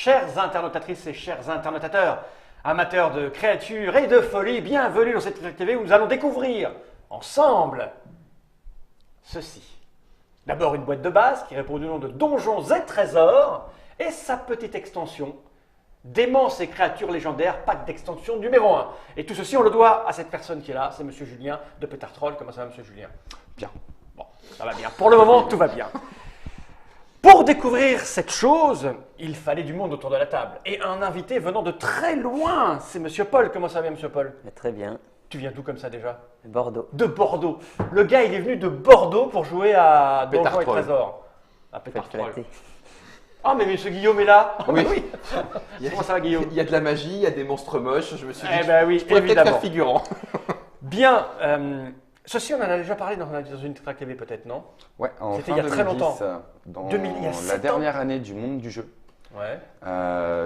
Chères internautatrices et chers internautateurs, amateurs de créatures et de folie, bienvenue dans cette Trek TV où nous allons découvrir ensemble ceci. D'abord une boîte de base qui répond au nom de Donjons et Trésors et sa petite extension Démence et créatures légendaires, pack d'extension numéro 1. Et tout ceci on le doit à cette personne qui est là, c'est Monsieur Julien de Pétartroll. Comment ça va Monsieur Julien? Bien. Bon, ça va bien. Pour le moment, tout va bien. Pour découvrir cette chose, il fallait du monde autour de la table. Et un invité venant de très loin, c'est Monsieur Paul. Comment ça va, Monsieur Paul? Très bien. Tu viens d'où comme ça déjà? Bordeaux. De Bordeaux. Le gars, il est venu de Bordeaux pour jouer à Donjons et Pétartroll. Trésors. À Faites Pétartroll. flatter. Ah, mais Monsieur Guillaume est là. Ah, Oui. bah oui. Comment ça va, Guillaume? Il y a de la magie, il y a des monstres moches. Je me suis dit, Eh ben oui, je pourrais peut-être évidemment. faire figurant. Bien. Ceci, on en a déjà parlé dans une Trek TV peut-être, non? Ouais, en C'était fin il y a très 2010, longtemps. dans 2000, il y a 7 la ans. dernière année du monde du jeu. Ouais.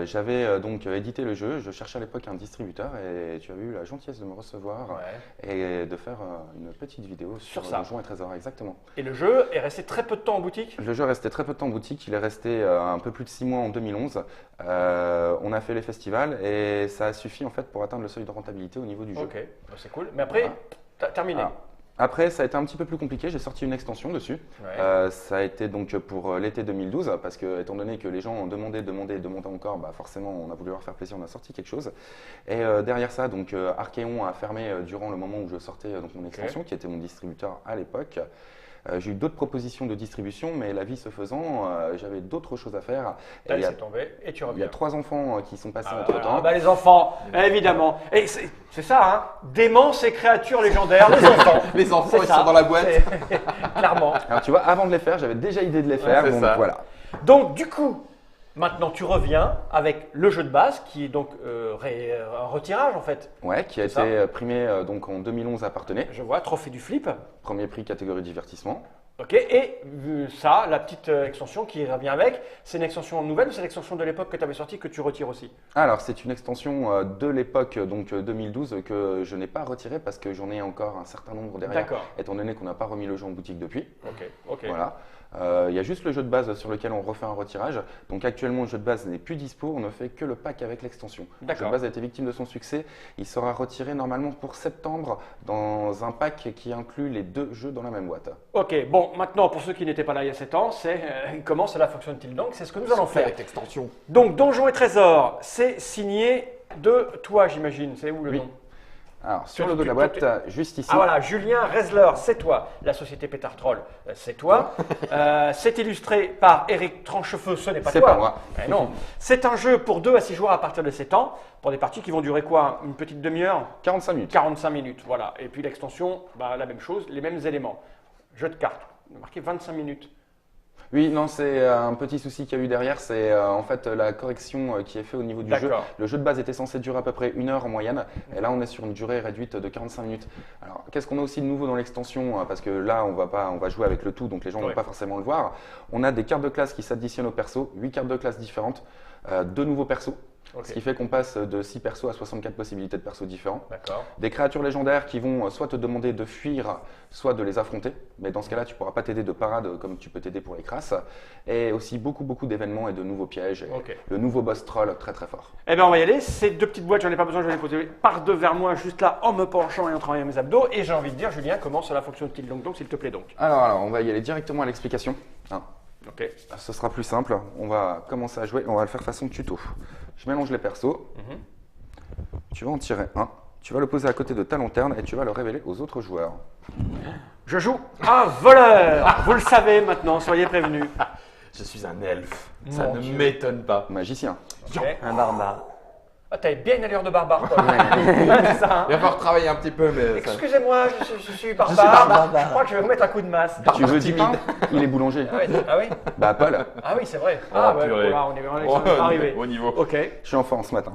J'avais donc édité le jeu, je cherchais à l'époque un distributeur et tu avais eu la gentillesse de me recevoir Ouais. et de faire une petite vidéo Sur sur ça. Donjons et Trésors, exactement. Et le jeu est resté très peu de temps en boutique? Le jeu restait très peu de temps en boutique, il est resté un peu plus de 6 mois en 2011. On a fait les festivals et ça a suffi en fait pour atteindre le seuil de rentabilité au niveau du jeu. Ok, bah, c'est cool. Mais après, Voilà. t'as terminé. Ah. Après, ça a été un petit peu plus compliqué. J'ai sorti une extension dessus. Ouais. Ça a été donc pour l'été 2012 parce que, étant donné que les gens ont demandé encore, bah forcément, on a voulu leur faire plaisir, on a sorti quelque chose. Et derrière ça, donc Archeon a fermé durant le moment où je sortais donc mon extension, qui était mon distributeur à l'époque. J'ai eu d'autres propositions de distribution, mais la vie se faisant, j'avais d'autres choses à faire. T'as Et il y a- laissé tomber et tu il y reviens. a 3 enfants qui sont passés Ah, entre temps. bah, les enfants, évidemment. Et c'est ça, hein. Démence et créatures légendaires, les enfants. Les enfants, C'est ils ça. sont dans la boîte. C'est- Clairement. Alors tu vois, avant de les faire, j'avais déjà idée de les faire. c'est donc ça. voilà. Donc, du coup, maintenant tu reviens avec le jeu de base qui est donc un retirage en fait. Ouais, qui a C'est été primé donc en 2011 à Parthenay. Je vois, trophée du flip. Premier prix catégorie divertissement. Ok, et ça, la petite extension qui revient avec, c'est une extension nouvelle ou c'est l'extension de l'époque que tu avais sortie que tu retires aussi? Alors, c'est une extension de l'époque, donc 2012, que je n'ai pas retirée parce que j'en ai encore un certain nombre derrière, D'accord. étant donné qu'on n'a pas remis le jeu en boutique depuis. Ok. Voilà. Il y a juste le jeu de base sur lequel on refait un retirage. Donc actuellement, le jeu de base n'est plus dispo, on ne fait que le pack avec l'extension. Le jeu D'accord. de base a été victime de son succès. Il sera retiré normalement pour septembre dans un pack qui inclut les 2 jeux dans la même boîte. Ok, bon, maintenant pour ceux qui n'étaient pas là il y a 7 ans, c'est comment cela fonctionne-t-il donc? C'est ce que nous allons faire. Avec l'extension. Donc, Donjons et Trésors, c'est signé de toi, j'imagine. C'est où le Oui. nom? Alors, sur Tu- le dos de la tu- boîte, juste ici. Ah voilà, Julien Resler, c'est toi. La société Pétartroll, c'est toi. C'est illustré par Eric Tranchefeu, ce n'est pas C'est toi. pas moi. Eh non. C'est un jeu pour 2 à 6 joueurs à partir de 7 ans, pour des parties qui vont durer quoi? Une petite demi-heure? 45 minutes. 45 minutes, voilà. Et puis l'extension, bah, la même chose, les mêmes éléments. Jeu de cartes, on a marqué 25 minutes. Oui, non, c'est un petit souci qu'il y a eu derrière, c'est en fait la correction qui est faite au niveau du jeu. D'accord. Le jeu de base était censé durer à peu près 1 heure en moyenne, et là on est sur une durée réduite de 45 minutes. Alors, qu'est-ce qu'on a aussi de nouveau dans l'extension? Parce que là, on va jouer avec le tout, donc les gens ne Ouais. vont pas forcément le voir. On a des cartes de classe qui s'additionnent aux persos, 8 cartes de classe différentes, 2 nouveaux persos, Ok. ce qui fait qu'on passe de 6 persos à 64 possibilités de persos différents. D'accord. Des créatures légendaires qui vont soit te demander de fuir, soit de les affronter. Mais dans ce cas-là, tu ne pourras pas t'aider de parade comme tu peux t'aider pour les crasses. Et aussi beaucoup d'événements et de nouveaux pièges. Et Ok. le nouveau boss troll très fort. Eh bien, on va y aller. Ces 2 petites boîtes, j'en ai pas besoin, je vais les poser par 2 vers moi, juste là, en me penchant et en travaillant mes abdos. Et j'ai envie de dire, Julien, comment cela fonctionne-t-il donc, s'il te plaît donc? Alors, on va y aller directement à l'explication. Ok. Ce sera plus simple. On va commencer à jouer. On va le faire façon tuto. Je mélange les persos. Tu vas en tirer un. Tu vas le poser à côté de ta lanterne et tu vas le révéler aux autres joueurs. Je joue un voleur. Vous le savez maintenant, soyez prévenus. Je suis un elfe. Ça Mon ne Dieu. m'étonne pas. Magicien. Ok. Un barbare. Ah, t'avais bien une allure de barbare, toi. C'est ça, hein. Il va falloir travailler un petit peu, mais ça... Excusez-moi, je suis barbare. barbare. Je crois que je vais vous mettre un coup de masse. Tu veux du pain? Il est boulanger. Ah oui? Bah, Paul. Ah oui, c'est vrai. Oh, Ah ouais, purée. voilà, on est arrivé. Au niveau. Ok. Je suis en forme ce matin.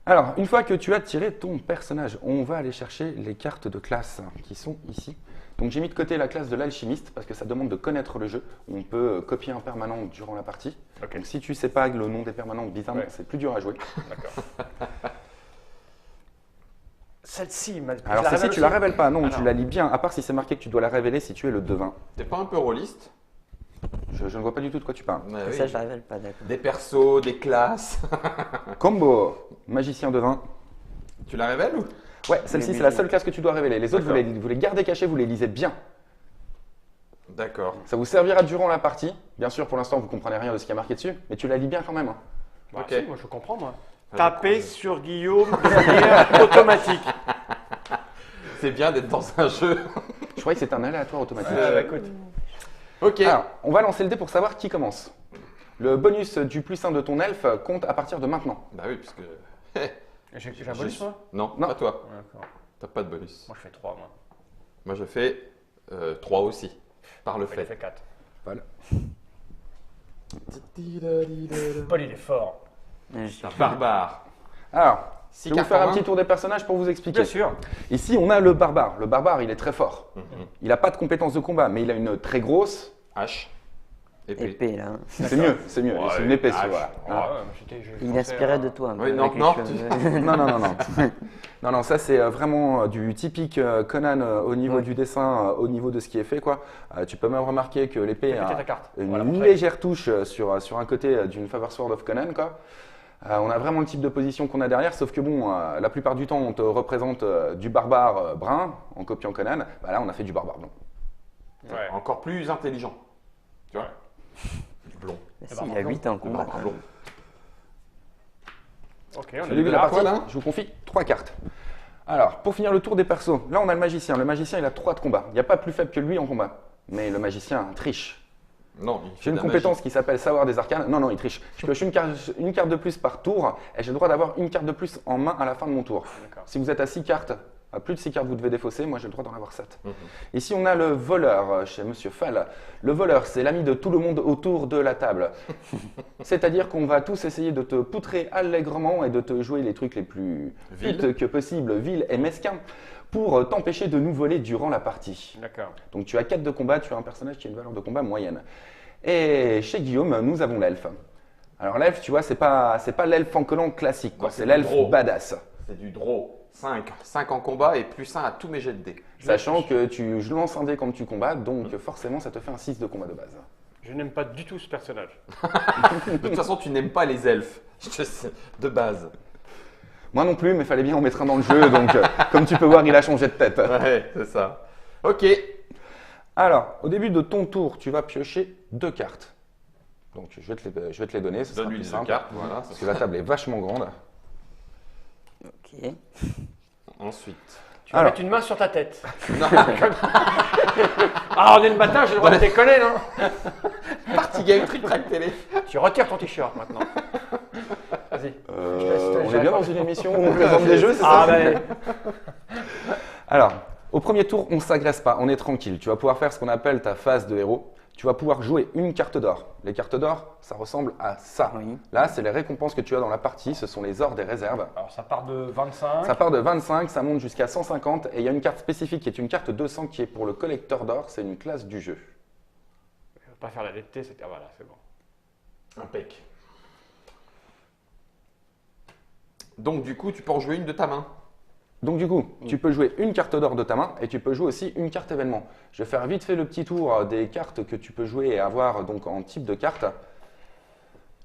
Alors, une fois que tu as tiré ton personnage, on va aller chercher les cartes de classe qui sont ici. Donc j'ai mis de côté la classe de l'alchimiste parce que ça demande de connaître le jeu. On peut copier un permanent durant la partie. Ok. Donc si tu sais pas le nom des permanents, bizarrement, Ouais. c'est plus dur à jouer. D'accord. Celle-ci, Alors celle-ci, tu la révèles pas, non, Ah tu non. la lis bien, à part si c'est marqué que tu dois la révéler si tu es le devin. T'es pas un peu rôliste? Je ne vois pas du tout de quoi tu parles. Ouais, Ça, oui. je la révèle pas, d'accord. Des persos, des classes. Combo, magicien de vin. Tu la révèles ou? Ouais, celle-ci, c'est la seule classe que tu dois révéler. Les autres, D'accord. vous les gardez cachés, vous les lisez bien. D'accord. Ça vous servira durant la partie. Bien sûr, pour l'instant, vous comprenez rien de ce qui est marqué dessus, mais tu la lis bien quand même. Hein. Bah, Ok. si, moi je comprends moi. Ah, Taper sur Guillaume de manière automatique. C'est bien d'être dans un jeu. Je croyais que c'était un aléatoire automatique. Bah, écoute. Ok. Alors, on va lancer le dé pour savoir qui commence. Le bonus du plus 1 de ton elfe compte à partir de maintenant. Bah oui, puisque. J'ai un bonus moi Non, Non. pas toi. Ouais, d'accord. T'as pas de bonus. Moi je fais 3 moi. Moi, je fais 3 aussi. Par le Il fait. fait 4. Voilà. Paul il est fort. Barbare. Alors, Six je vais vous cartes faire en un main. petit tour des personnages pour vous expliquer. Bien sûr. Ici, on a le barbare. Le barbare, il est très fort. Mhm. Il n'a pas de compétences de combat, mais il a une très grosse. H. Épée. Épée, là. hein. C'est mieux, c'est mieux. Ouais, c'est une épée, hache. voilà. Ah, ouais, mais je Il pensais inspirait à- de toi. Oui, avec non, les non, cheveux. Non, non, non, non. Non, non, ça c'est vraiment du typique Conan au niveau Ouais. du dessin, au niveau de ce qui est fait, quoi. Tu peux même remarquer que l'épée Fais péter a ta carte. une Voilà, montre-la. légère touche sur un côté d'une Favor Sword of Conan, quoi. On a vraiment le type de position qu'on a derrière, sauf que bon, la plupart du temps, on te représente du barbare brun en copiant Conan. Bah là, on a fait du barbare blanc. Ouais. Encore plus intelligent. Tu vois Du blond. Bah, Eh si, ben, il a 8 ans en combat. Barbare blond. Ok, on Au a début vu de la là. partie, voilà. je vous confie 3 cartes. Alors, pour finir le tour des persos, là on a le magicien. Le magicien, il a 3 de combat. Il n'y a pas plus faible que lui en combat. Mais le magicien triche. Non, il fait J'ai une de la compétence magie. qui s'appelle savoir des arcanes. Non, non, il triche. Je pioche une carte de plus par tour et j'ai le droit d'avoir une carte de plus en main à la fin de mon tour. D'accord. Si vous êtes à 6 cartes, à plus de 6 cartes, vous devez défausser. Moi, j'ai le droit d'en avoir 7. Mhm. Ici, on a le voleur chez Monsieur Fall. Le voleur, c'est l'ami de tout le monde autour de la table. C'est-à-dire qu'on va tous essayer de te poutrer allègrement et de te jouer les trucs les plus Vil. vite que possible, vils et mesquins, pour t'empêcher de nous voler durant la partie. D'accord. Donc tu as 4 de combat, tu as un personnage qui a une valeur de combat moyenne. Et chez Guillaume, nous avons l'elfe. Alors l'elfe, tu vois, c'est pas l'elfe en collant classique, quoi. Non, C'est c'est l'elfe du draw. badass. C'est du draw. 5. 5 en combat et plus 1 à tous mes jets de dés. Sachant que je lance un dé quand tu combats, donc forcément ça te fait un 6 de combat de base. Je n'aime pas du tout ce personnage. De toute façon, tu n'aimes pas les elfes. Je sais, de base. Moi non plus, mais fallait bien en mettre un dans le jeu, donc comme tu peux voir, il a changé de tête. Ouais, c'est ça. Ok. Alors, au début de ton tour, tu vas piocher 2 cartes. Donc je vais te les donner, ce sera Donne-lui plus les simple. cartes. Voilà. Parce que la table est vachement grande. Ok. Ensuite. Tu vas Alors. mettre une main sur ta tête. Ah, on est le matin, j'ai le droit de déconner, non Partie game trick track télé. Tu retires ton t-shirt maintenant. Vas-y. On est bien dans une émission où on présente des jeux, c'est Ah, ça ben. Alors, au premier tour, on ne s'agresse pas, on est tranquille. Tu vas pouvoir faire ce qu'on appelle ta phase de héros. Tu vas pouvoir jouer une carte d'or. Les cartes d'or, ça ressemble à ça. Oui. Là, c'est les récompenses que tu as dans la partie, ce sont les ors des réserves. Alors ça part de 25. Ça part de 25, ça monte jusqu'à 150 et il y a une carte spécifique qui est une carte 200 qui est pour le collecteur d'or, c'est une classe du jeu. Je ne vais pas faire la lettre T, c'est voilà, c'est bon. Impec. Donc, du coup, tu peux en jouer une de ta main. Donc du coup, tu peux jouer une carte d'or de ta main et tu peux jouer aussi une carte événement. Je vais faire vite fait le petit tour des cartes que tu peux jouer et avoir donc en type de carte.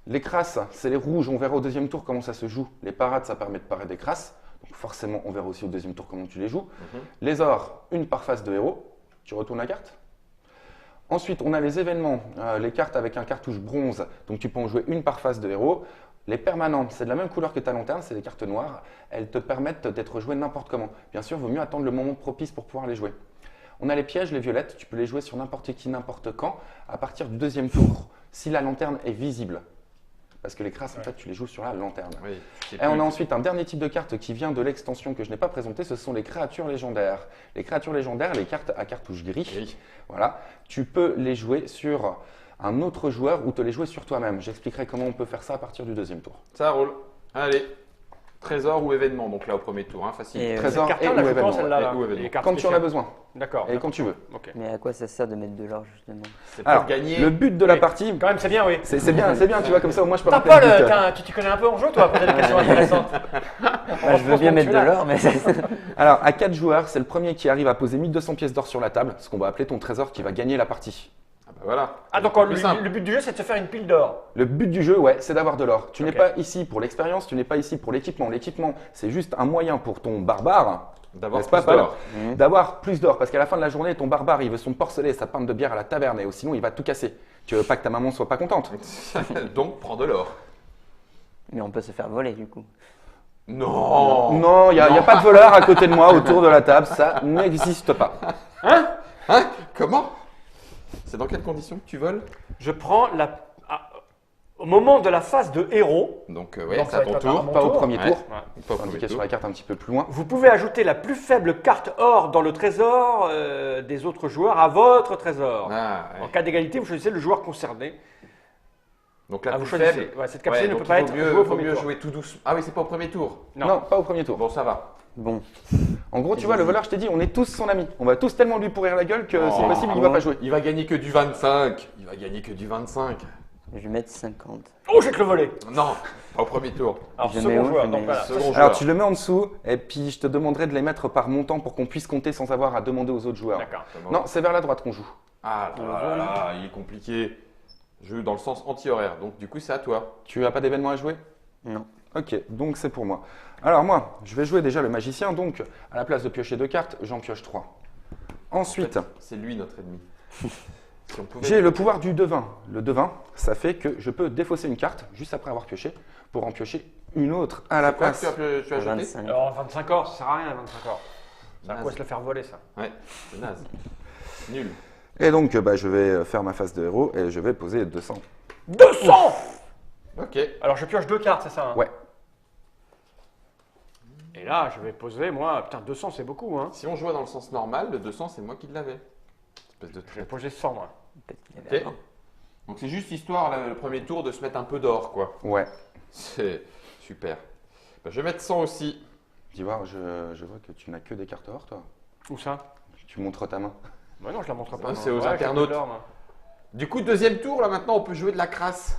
Les crasses, c'est les rouges, on verra au deuxième tour comment ça se joue. Les parades, ça permet de parer des crasses. Donc forcément, on verra aussi au deuxième tour comment tu les joues. Les ors, une par face de héros. Tu retournes la carte. Ensuite, on a les événements, les cartes avec un cartouche bronze. Donc tu peux en jouer une par face de héros. Les permanentes, c'est de la même couleur que ta lanterne, c'est des cartes noires. Elles te permettent d'être jouées n'importe comment. Bien sûr, il vaut mieux attendre le moment propice pour pouvoir les jouer. On a les pièges, les violettes, tu peux les jouer sur n'importe qui, n'importe quand, à partir du deuxième tour, si la lanterne est visible. Parce que les crasses, en fait, tu les joues sur la lanterne. Oui, tu sais Et on plus. a ensuite un dernier type de carte qui vient de l'extension que je n'ai pas présentée, ce sont les créatures légendaires. Les créatures légendaires, les cartes à cartouche gris, Oui. voilà, tu peux les jouer sur un autre joueur ou te les jouer sur toi-même. J'expliquerai comment on peut faire ça à partir du deuxième tour. Ça roule. Allez. Trésor ou événement, donc là au premier tour, hein, facile. Et, Trésor Cette et carte-là, ou je événement. pense, celle-là. ouais. là. Et ou événement. Les cartes Quand tu en as spéciales. besoin D'accord. et quand tu veux. Ok. Mais à quoi ça sert de mettre de l'or, justement? C'est pour Alors, gagner. le but de la Oui. partie, Quand même, c'est bien, oui. c'est bien, tu vois, comme ça au moins je peux Putain, rappeler Paul, le but. tu t'y connais un peu en jeu, toi, pour poser des questions intéressantes. Bah, je veux bien mettre de l'or, mais Alors, à 4 joueurs, c'est le premier qui arrive à poser 1200 pièces d'or sur la table, ce qu'on va appeler ton trésor qui va gagner la partie. Ah bah Voilà. Ah, donc Plus simple. le but du jeu, c'est de se faire une pile d'or. Le but du jeu, ouais, c'est d'avoir de l'or. Tu n'es Ok. pas ici pour l'expérience, tu n'es pas ici pour l'équipement. L'équipement, c'est juste un moyen pour ton barbare, D'avoir n'est-ce pas, plus Paul, d'or. d'avoir plus d'or. Parce qu'à la fin de la journée, ton barbare, il veut son porcelet, sa pinte de bière à la taverne, et sinon, il va tout casser. Tu veux pas que ta maman soit pas contente? Donc, prends de l'or. Mais on peut se faire voler du coup. Non. Non, il n'y a pas de voleur à côté de moi autour de la table, ça n'existe pas. Hein? Comment? C'est dans quelles conditions que tu voles? Je prends au moment de la phase de héros, Donc, ouais, Donc, c'est ça à va ton être tour. mon Pas au tour. premier Ouais. tour. Pas au C'est premier indiqué sur tour. la carte un petit peu plus loin. vous pouvez ajouter la plus faible carte or dans le trésor des autres joueurs à votre trésor. Ah, En ouais. cas d'égalité, vous choisissez le joueur concerné. Donc, la Ah, vous plus choisissez. faible. Ouais, cette capsule ne donc peut pas il être vaut mieux, jouée au vaut premier mieux tour. jouer tout doucement. Ah oui, c'est pas au premier tour. Non. Non, pas au premier tour. Bon, ça va. Bon, En gros, tu vois, le voleur, je t'ai dit, on est tous son ami. On va tous tellement lui pourrir la gueule que c'est Oh. possible, il va pas jouer. Il va gagner que du 25. Il va gagner que du 25. je vais mettre 50. Oh, j'ai que le volet. Non, pas au premier tour. Alors, Je second mets où, joueur. je Donc mets- voilà. Second Alors, joueur. tu le mets en dessous, et puis je te demanderai de les mettre par montant pour qu'on puisse compter sans avoir à demander aux autres joueurs. D'accord. Non, c'est vers la droite qu'on joue. Ah là là, il est compliqué. Je joue dans le sens anti-horaire. Donc, du coup, c'est à toi. Tu as pas d'événement à jouer? Non. Ok, donc c'est pour moi. Alors moi, je vais jouer déjà le magicien, donc à la place de piocher 2 cartes, j'en pioche 3. Ensuite, En fait, c'est lui notre ennemi. Si on pouvait. j'ai le pouvoir du devin. Le devin, ça fait que je peux défausser une carte juste après avoir pioché pour en piocher une autre à la Quoi, place. tu as jeté 25. Alors, 25 or, ça sert à rien, 25 or. Ça va Naze. quoi se le faire voler, ça. Ouais, c'est naze. Nul. Et donc, je vais faire ma phase de héros et je vais poser 200. 200. Ok. Alors, je pioche 2 cartes, c'est ça hein Ouais. Et là, je vais poser, moi, putain, 200, c'est beaucoup, hein. Si on jouait dans le sens normal, le 200, c'est moi qui l'avais. Espèce de Je vais traître. poser 100, moi. Peut-être qu'il y avait Ok. avant. Donc, c'est juste histoire, là, le premier tour, de se mettre un peu d'or, quoi. Ouais. C'est super. Bah, je vais mettre 100 aussi. Dis-moi, je vois que tu n'as que des cartes or, toi. Où ça? Tu montres ta main. Bah non, je la montre pas. Ouais, non. c'est aux j'ai internautes. que de l'or, moi. Du coup, deuxième tour, là, maintenant, on peut jouer de la crasse.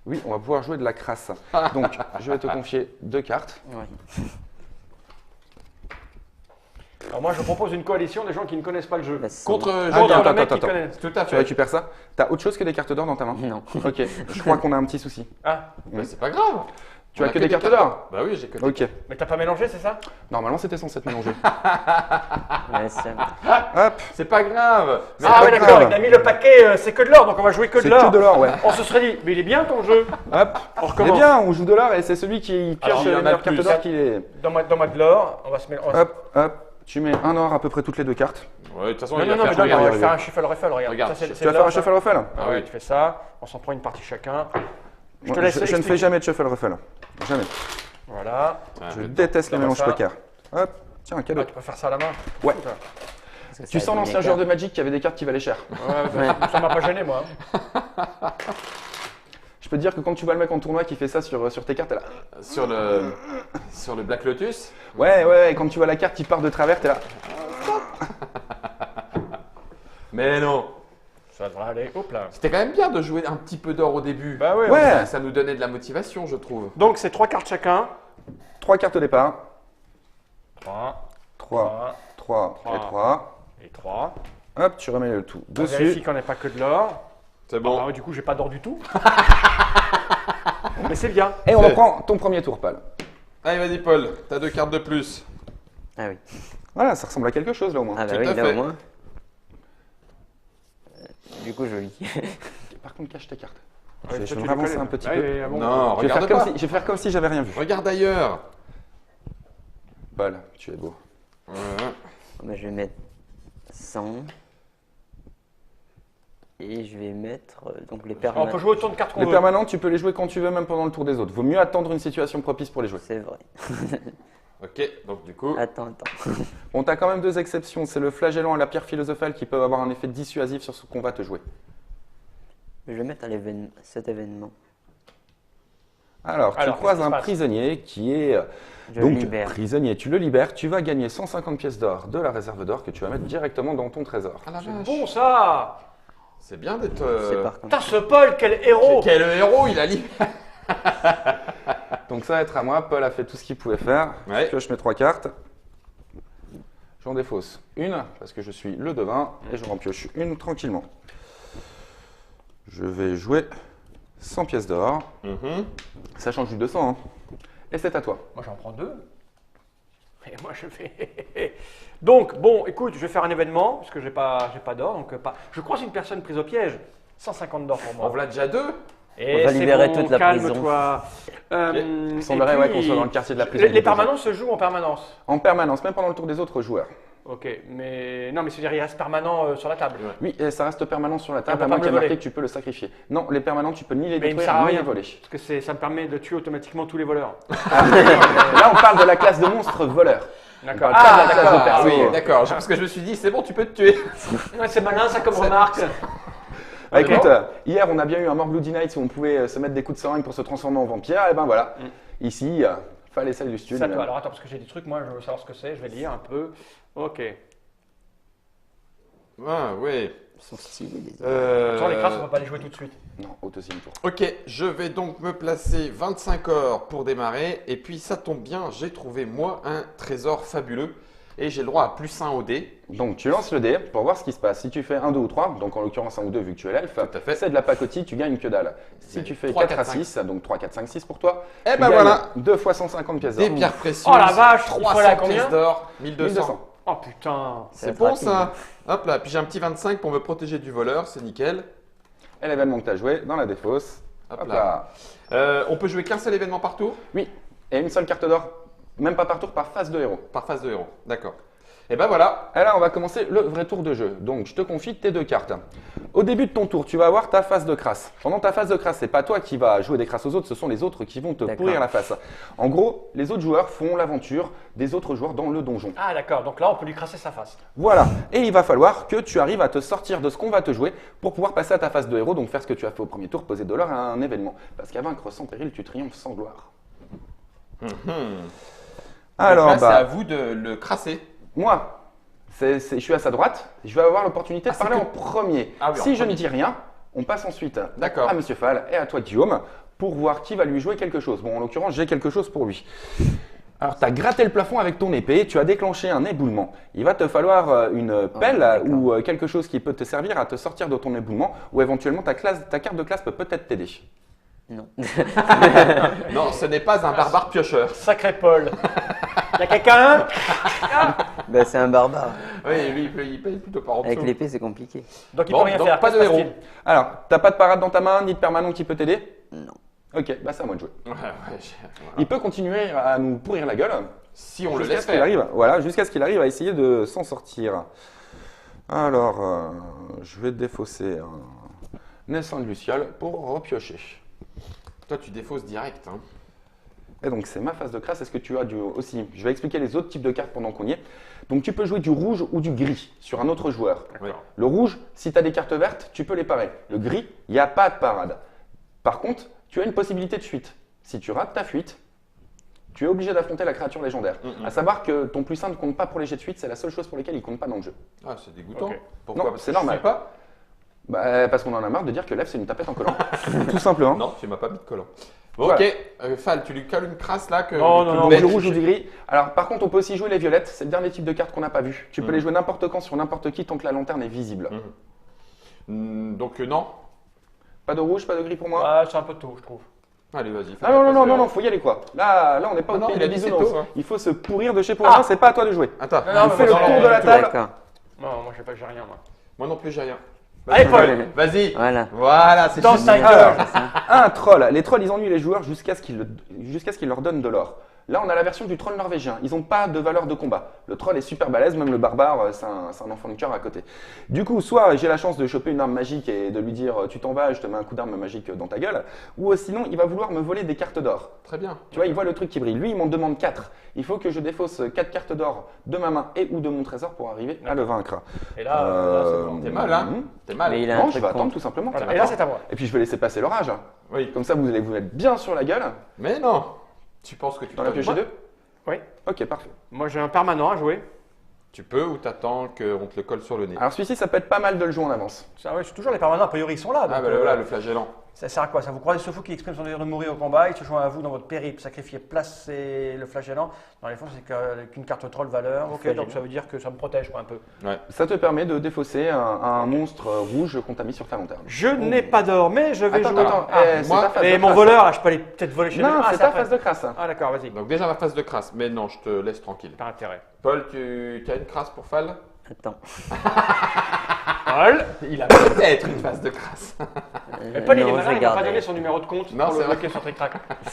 Oui, on va pouvoir jouer de la crasse. Donc, je vais te confier 2 cartes. Ouais. Alors, moi, je propose une coalition des gens qui ne connaissent pas le jeu. Bah, 100. Contre Contre Julien. le mec qui attends. connaît. Tout à Tu fait. récupères ça. T'as autre chose que des cartes d'or dans ta main? Non. Ok, je crois qu'on a un petit souci. Ah, Bah, c'est pas grave. Tu On as a que des cartes d'or? Bah oui, j'ai que des Ok. mais t'as pas mélangé, c'est ça? Normalement, c'était censé être mélangé. Ouais, Hop, C'est pas grave. Mais Ah pas ouais, d'accord, grave. il a mis le paquet, c'est que de l'or, donc on va jouer que de c'est l'or. que de l'or, ouais. On se serait dit, mais il est bien ton jeu. Hop, On eh recommence. bien, on joue de l'or et c'est celui qui Alors, pioche il y les en a meilleures plus. cartes d'or qui est. Donne-moi de l'or, on va se mettre. Hop, tu mets un or à peu près toutes les 2 cartes. Ouais, de toute façon, Non, il non, va non, mais faire non, jouer. on va regarde. faire un shuffle ruffle, regarde. Regarde, Ça, c'est- tu c'est Tu vas de faire un l'or, ça. shuffle ruffle? Ah ouais, tu fais ça, on s'en prend une partie chacun. Je te Moi, laisse je ne expliquer. fais jamais de shuffle ruffle. Jamais. Voilà. Ouais, Je mais- déteste les Comment mélanges ça poker. Hop, tiens, un cadeau. Ah, tu peux faire ça à la main? Ouais. Putain. Parce que Tu ça sens a l'ancien donné joueur de quatre. Magic qui avait des cartes qui valaient cher. Ouais, ça m'a pas gêné, moi. Je peux te dire que quand tu vois le mec en tournoi qui fait ça sur tes cartes, t'es là. Sur le Black Lotus. Ouais, quand tu vois la carte qui part de travers, t'es là. Mais non. Ça devrait aller. Hop là. C'était quand même bien de jouer un petit peu d'or au début. Bah ouais. Ouais, Ça nous donnait de la motivation, je trouve. Donc c'est 3 cartes chacun. 3 cartes au départ. 3, 3, 3 et 3. et 3. Hop, tu remets le tout On vérifie dessus. qu'on n'est pas que de l'or. C'est Ah bon. ouais, du coup, j'ai pas d'or du tout. Mais c'est bien. Et on reprend ton premier tour, Pal. Allez, vas-y, Paul. T'as 2 cartes de plus. Ah oui. Voilà, ça ressemble à quelque chose là au moins. Ah bah Tout oui, à là fait. au moins. Du coup, joli. Par contre, cache tes cartes. Ouais, je toi, vais tu avancer les connais. un petit Ouais, peu. ouais, bon. Non, Je vais, faire regarde comme pas. si, je vais faire comme si j'avais rien vu. Regarde ailleurs. Paul, tu es beau. Ouais. Bah, je vais mettre 100. Et je vais mettre donc les On permanents. peut jouer autant de cartes qu'on Les veut. permanents, tu peux les jouer quand tu veux, même pendant le tour des autres. Vaut mieux attendre une situation propice pour les jouer. C'est vrai. Ok, donc du coup, Attends. Bon, t'as quand même 2 exceptions. C'est le flagellant et la pierre philosophale qui peuvent avoir un effet dissuasif sur ce qu'on va te jouer. Je vais mettre à cet événement. Alors, tu Alors, croises qu'est-ce qui un se passe prisonnier qui est Je le donc libère. prisonnier. Tu le libères, tu vas gagner 150 pièces d'or de la réserve d'or que tu vas mettre directement dans ton trésor. ah la C'est vache. bon ça. C'est bien d'être. C'est par contre. Putain, ce Paul, quel héros. Quel héros il a lié. Donc ça va être à moi. Paul a fait tout ce qu'il pouvait faire. Ouais. Je pioche mes 3 cartes. J'en défausse une parce que je suis le devin et je rempioche une tranquillement. Je vais jouer 100 pièces d'or. Mhm. Ça change du 200. Hein. Et c'est à toi. Moi, j'en prends 2. Et moi, je fais. Donc, bon, écoute, je vais faire un événement, parce que j'ai pas d'or. Donc, je croise une personne prise au piège. 150 d'or pour En moi. voilà déjà 2. Et On va c'est libérer bon, toute la prison. calme-toi. Il semblerait ouais, qu'on soit dans le quartier de la prison. Les permanences se jouent en permanence. En permanence, même pendant le tour des autres joueurs. Ok, mais non, mais c'est-à-dire il reste permanent sur la table. Ouais. Oui, et ça reste permanent sur la on table, peut à pas moins me qu'il y ait le marqué voler. que tu peux le sacrifier. Non, les permanents, tu peux ni les Mais il me détruire, sert à ni rien. les voler. Parce que ça me permet de tuer automatiquement tous les voleurs. Là, on parle de la classe de monstre voleur. D'accord. Pas de la classe de d'accord. perso. Oui, d'accord. Parce que je me suis dit, c'est bon, tu peux te tuer. Ouais, c'est malin ça comme remarque. Ah, écoute, D'accord. hier, on a bien eu un More Bloody Night où on pouvait se mettre des coups de seringue pour se transformer en vampire. Et ben voilà, ici, fallait celle du studio. C'est à toi. Alors attends, parce que j'ai des trucs, moi je veux savoir ce que c'est, je vais lire un peu. Ok. Ah, oui. Ils sont stylés, les Attends, les crasses, on va pas les jouer tout de suite. Non, au deuxième tour. Ok, je vais donc me placer 25 or pour démarrer. Et puis ça tombe bien, j'ai trouvé moi un trésor fabuleux. Et j'ai le droit à plus 1 au dé. Donc, tu lances le dé pour voir ce qui se passe. Si tu fais 1, 2 ou 3, donc en l'occurrence 1 ou 2 vu que tu es l'elfe, Tout à fait. c'est de la pacotille, tu gagnes que dalle. Si Mais tu fais 3, 4 à 4, 6, donc 3, 4, 5, 6 pour toi, Eh tu ben gagnes voilà. 2 fois 150 pièces Des d'or. pierres précieuses. Oh la vache, il faut 300 aller à combien pièces d'or, 1200. 1200. Oh putain. C'est bon ça. Hop là, puis j'ai un petit 25 pour me protéger du voleur, c'est nickel. Et l'événement que tu as joué dans la défausse. Hop Hop là. là. On peut jouer qu'un seul événement par tour, Oui, et une seule carte d'or, même pas par tour, par phase de héros. par phase de héros. D'accord. Et ben voilà. Et là, on va commencer le vrai tour de jeu. Donc, je te confie tes 2 cartes. Au début de ton tour, tu vas avoir ta phase de crasse. Pendant ta phase de crasse, c'est pas toi qui vas jouer des crasses aux autres, ce sont les autres qui vont te D'accord. pourrir la face. En gros, les autres joueurs font l'aventure des autres joueurs dans le donjon. Ah d'accord, donc là on peut lui crasser sa face. Voilà. Et il va falloir que tu arrives à te sortir de ce qu'on va te jouer pour pouvoir passer à ta phase de héros, donc faire ce que tu as fait au premier tour, poser de l'or à un événement. Parce qu'à vaincre sans péril, tu triomphes sans gloire. Alors, donc là, c'est à vous de le crasser. moi, je suis à sa droite, je vais avoir l'opportunité de Ah, c'est parler que- en premier. Ah oui, en Si je premier. ne dis rien, on passe ensuite D'accord. à Monsieur Fall et à toi Guillaume pour voir qui va lui jouer quelque chose. Bon, en l'occurrence, j'ai quelque chose pour lui. Alors, tu as gratté le plafond avec ton épée, tu as déclenché un éboulement. Il va te falloir une pelle d'accord. ou quelque chose qui peut te servir à te sortir de ton éboulement ou éventuellement ta carte de classe peut peut-être t'aider. Non. Non, ce n'est pas un barbare piocheur. Sacré Paul. Y a quelqu'un? Ben, c'est un barbare. Oui, lui, il paye plutôt par en Avec dessous. l'épée, c'est compliqué. Donc il Bon, peut rien donc faire. pas qu'est-ce de qui se héros. passe-t-il? Alors, t'as pas de parade dans ta main ni de permanent qui peut t'aider? Non. Ok, bah c'est à moi de jouer. Ouais, voilà. Il peut continuer à nous pourrir la gueule. Si on le Jusqu'à laisse ce qu'il faire. arrive, voilà, jusqu'à ce qu'il arrive à essayer de s'en sortir. Alors, je vais défausser un essaim de Luciole pour repiocher. Toi, tu défausses direct. Hein. Et donc, c'est ma phase de crasse. Est-ce que tu as du aussi? Je vais expliquer les autres types de cartes pendant qu'on y est. Donc, tu peux jouer du rouge ou du gris sur un autre joueur. Oui. Le rouge, si tu as des cartes vertes, tu peux les parer. Le gris, il n'y a pas de parade. Par contre, tu as une possibilité de fuite. Si tu rates ta fuite, tu es obligé d'affronter la créature légendaire. Mhm. À savoir que ton plus 1 ne compte pas pour les jets de fuite, c'est la seule chose pour laquelle il ne compte pas dans le jeu. Ah, c'est dégoûtant. Ok. Pourquoi? Non, Parce c'est que je normal. suis pas. Bah, parce qu'on en a marre de dire que l'EF c'est une tapette en collant. Tout simplement. Non, tu m'as pas mis de collant. Bon, Voilà. ok, Fall, tu lui colles une crasse là que. Non, que non, le non, Donc mec- du rouge ou du gris. Alors par contre on peut aussi jouer les violettes, c'est le dernier type de carte qu'on n'a pas vu. Tu peux Mhm. les jouer n'importe quand sur n'importe qui tant que la lanterne est visible. Donc non. Pas de rouge, pas de gris pour moi. Ouais, c'est un peu tôt, je trouve. Allez, vas-y. fais Ah ta non, non, phase non, de non, héros. non, faut y aller quoi. Là on n'est pas Ah au non, pays il a des dit c'est bisounours. tôt, hein. Il faut se pourrir de chez Pourrin, c'est pas à toi de jouer. Attends. Non, non, Tu fais le non, tour non, de la non, table. D'accord. Non, moi j'ai rien moi. Moi non plus, j'ai rien. Allez Paul. Vas-y. Voilà. Voilà, c'est Dans fini. sa Alors, gueule. un troll. Les trolls, ils ennuient les joueurs jusqu'à ce qu'ils leur donnent de l'or. Là, on a la version du troll norvégien. Ils n'ont pas de valeur de combat. Le troll est super balèze, même le barbare, c'est un enfant de cœur à côté. Du coup, soit j'ai la chance de choper une arme magique et de lui dire tu t'en vas, je te mets un coup d'arme magique dans ta gueule, ou sinon il va vouloir me voler des cartes d'or. Très bien. Tu vois, il voit le truc qui brille. Lui, il m'en demande 4. Il faut que je défausse 4 cartes d'or de ma main et ou de mon trésor pour arriver à le vaincre. Et là, c'est bon. T'es mal, hein T'es mal. Mais il a un Non, je truc vais attendre contre. tout simplement. Voilà. Et là c'est à moi. Et puis je vais laisser passer l'orage. Oui. Comme ça, vous allez vous mettre bien sur la gueule. Mais non. Tu penses que tu Dans la peux piocher 2 Oui. Ok, parfait. Moi j'ai un permanent à jouer. Tu peux ou t'attends qu'on te le colle sur le nez. Alors celui-ci, ça peut être pas mal de le jouer en avance. Ça, ouais, c'est toujours les permanents, a priori ils sont là. Ah, donc, bah voilà, le flagellant. Ça sert à quoi? Ça vous croisez ce fou qui exprime son désir de mourir au combat, il se joint à vous dans votre périple, sacrifiez, placez le flagellant. Dans les fonds, c'est qu'une carte troll valeur. Ok, donc ça veut dire que ça me protège quoi, un peu. Ça te permet de défausser un monstre rouge qu'on t'a mis sur ta lanterne. Je n'ai pas d'or, mais je vais jouer. Attends, Ah, c'est moi, ta phase mais de mon crasse. voleur, là, je peux aller peut-être voler chez lui. Non, Ah, c'est ta après. phase de crasse. Ah d'accord, vas-y. Donc déjà ma phase de crasse, mais non, je te laisse tranquille. Pas intérêt. Paul, tu as une crasse pour Fall? Attends. Paul. Il a peut-être une phase de crasse. Mais Paul, il est Non, malin, je il m'a pas garde. donné son numéro de compte Non, pour c'est le vrai. bloquer sur Trick-Track.